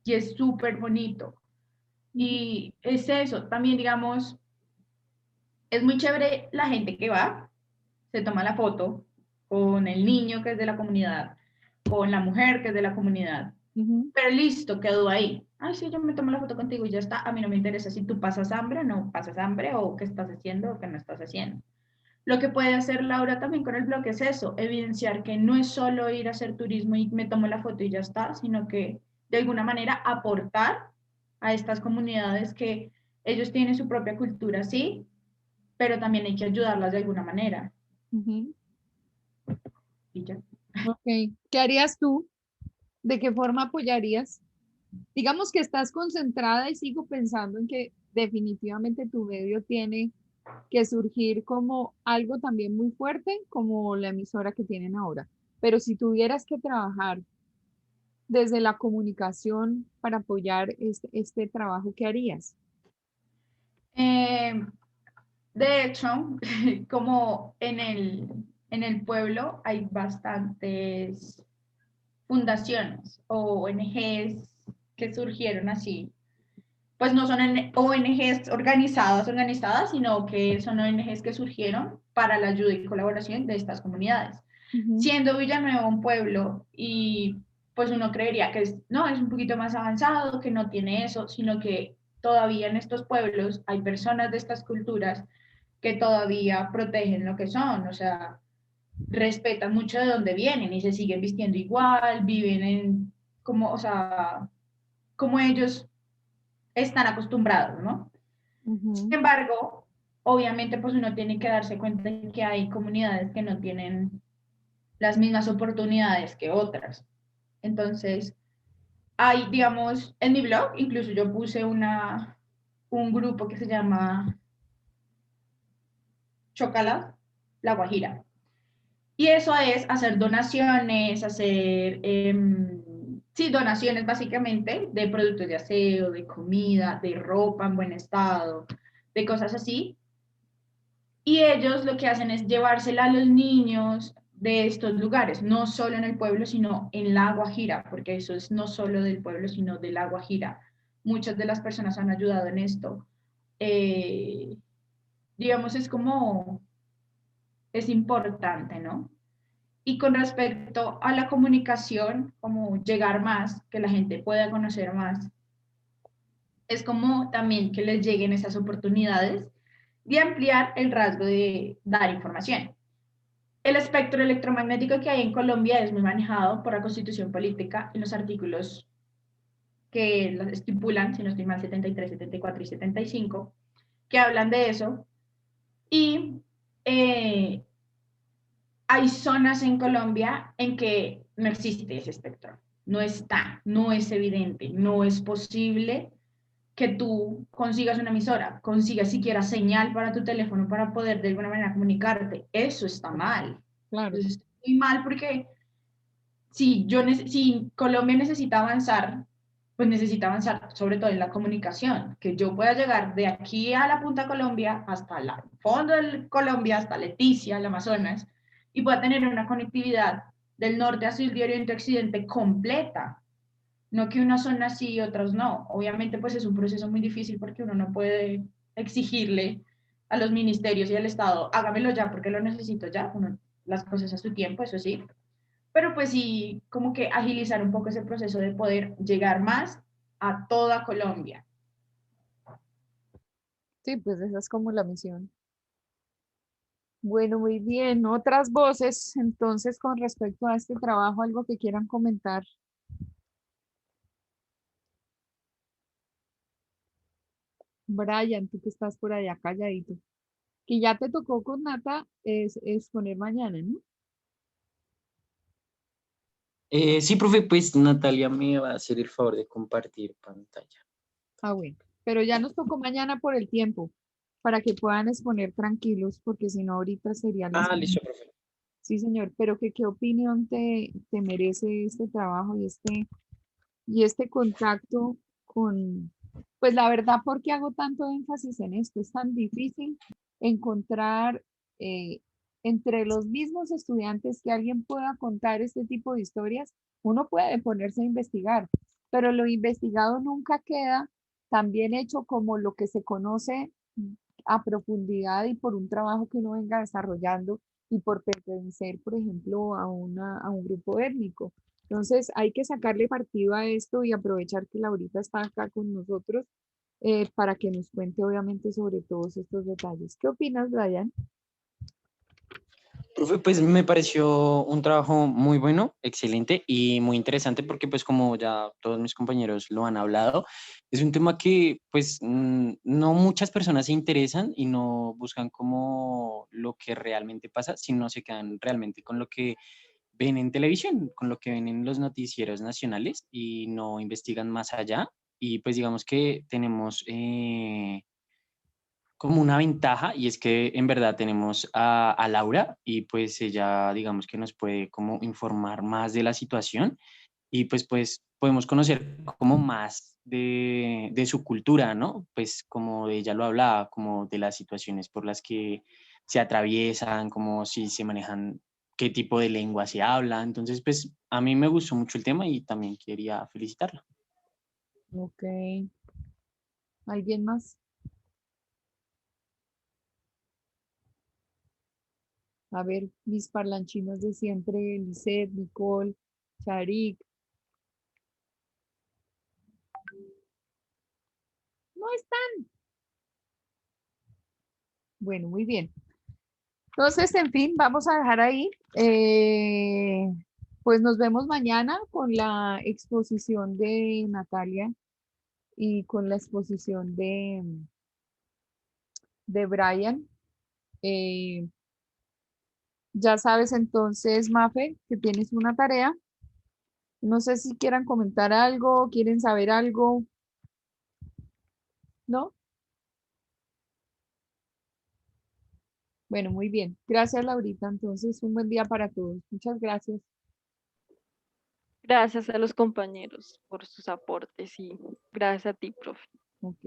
Y es súper bonito. Y es eso, también digamos, es muy chévere la gente que va, se toma la foto con el niño que es de la comunidad, con la mujer que es de la comunidad, pero listo, quedó ahí. Ay, sí, yo me tomo la foto contigo y ya está. A mí no me interesa si tú pasas hambre o no pasas hambre, o qué estás haciendo o qué no estás haciendo. Lo que puede hacer Laura también con el blog es eso, evidenciar que no es solo ir a hacer turismo y me tomo la foto y ya está, sino que de alguna manera aportar a estas comunidades que ellos tienen su propia cultura, sí, pero también hay que ayudarlas de alguna manera. Y ya. Ok. ¿Qué harías tú? ¿De qué forma apoyarías? Digamos que estás concentrada y sigo pensando en que definitivamente tu medio tiene que surgir como algo también muy fuerte, como la emisora que tienen ahora. Pero si tuvieras que trabajar desde la comunicación para apoyar este trabajo, ¿qué harías? De hecho, como en el pueblo hay bastantes fundaciones o ONGs que surgieron así, pues no son ONGs organizadas, sino que son ONGs que surgieron para la ayuda y colaboración de estas comunidades. Siendo Villanueva un pueblo y pues uno creería que no, es un poquito más avanzado, que no tiene eso, sino que todavía en estos pueblos hay personas de estas culturas que todavía protegen lo que son, o sea, respetan mucho de dónde vienen y se siguen vistiendo igual, viven en como, o sea, como ellos están acostumbrados, ¿no? Sin embargo, obviamente, pues uno tiene que darse cuenta de que hay comunidades que no tienen las mismas oportunidades que otras. Entonces, hay, digamos, en mi blog, incluso yo puse un grupo que se llama Chocala, La Guajira. Y eso es hacer donaciones, hacer, sí, donaciones básicamente de productos de aseo, de comida, de ropa en buen estado, de cosas así. Y ellos lo que hacen es llevársela a los niños de estos lugares, no solo en el pueblo, sino en La Guajira, porque eso es no solo del pueblo, sino de La Guajira. Muchas de las personas han ayudado en esto. Digamos, es como, es importante, ¿no? Y con respecto a la comunicación, como llegar más, que la gente pueda conocer más, es como también que les lleguen esas oportunidades de ampliar el rasgo de dar información. El espectro electromagnético que hay en Colombia es muy manejado por la Constitución Política en los artículos que los estipulan, si no estoy mal, 73, 74 y 75, que hablan de eso. Y hay zonas en Colombia en que no existe ese espectro, no está, no es evidente, no es posible que tú consigas una emisora, consigas siquiera señal para tu teléfono para poder de alguna manera comunicarte. Eso está mal. Claro. Eso está muy mal porque si Colombia necesita avanzar, pues necesita avanzar sobre todo en la comunicación, que yo pueda llegar de aquí a la punta de Colombia hasta el fondo de Colombia, hasta Leticia, el Amazonas, y pueda tener una conectividad del norte a sur, de oriente a occidente completa. No que una zona sí y otras no. Obviamente pues es un proceso muy difícil porque uno no puede exigirle a los ministerios y al Estado, hágamelo ya porque lo necesito ya, uno, las cosas a su tiempo, eso sí, pero pues sí, como que agilizar un poco ese proceso de poder llegar más a toda Colombia. Sí, pues esa es como la misión. Bueno, muy bien. Otras voces, entonces, con respecto a este trabajo, algo que quieran comentar. Brian, tú que estás por allá calladito. Que ya te tocó con Nata es poner mañana, ¿no? Sí, profe, pues Natalia me va a hacer el favor de compartir pantalla. Ah, bueno, pero ya nos tocó mañana por el tiempo, para que puedan exponer tranquilos, porque si no ahorita sería la Ah, semana. listo, profe. Sí, señor, pero ¿qué opinión te merece este trabajo y este contacto con, pues la verdad, ¿por qué hago tanto énfasis en esto? Es tan difícil encontrar eh, entre los mismos estudiantes que alguien pueda contar este tipo de historias. Uno puede ponerse a investigar, pero lo investigado nunca queda tan bien hecho como lo que se conoce a profundidad y por un trabajo que uno venga desarrollando y por pertenecer, por ejemplo, a un grupo étnico. Entonces, hay que sacarle partido a esto y aprovechar que Laurita está acá con nosotros para que nos cuente, obviamente, sobre todos estos detalles. ¿Qué opinas, Brian? Profe, pues me pareció un trabajo muy bueno, excelente y muy interesante porque pues como ya todos mis compañeros lo han hablado, es un tema que pues no muchas personas se interesan y no buscan como lo que realmente pasa, sino se quedan realmente con lo que ven en televisión, con lo que ven en los noticieros nacionales y no investigan más allá. Y pues digamos que tenemos como una ventaja y es que en verdad tenemos a Laura y pues ella digamos que nos puede como informar más de la situación y pues podemos conocer como más de su cultura, ¿no? Pues como ella lo hablaba, como de las situaciones por las que se atraviesan, como si se manejan, qué tipo de lengua se habla. Entonces, pues a mí me gustó mucho el tema y también quería felicitarla. Ok. ¿Alguien más? A ver, mis parlanchinos de siempre, Lisette, Nicole, Charik. No están. Bueno, muy bien. Entonces, en fin, vamos a dejar ahí. Pues nos vemos mañana con la exposición de Natalia y con la exposición de Brian. Eh, ya sabes entonces, Mafe, que tienes una tarea. No sé si quieran comentar algo, quieren saber algo, ¿no? Bueno, muy bien. Gracias, Laurita. Entonces, un buen día para todos. Muchas gracias. Gracias a los compañeros por sus aportes y gracias a ti, profe. Ok.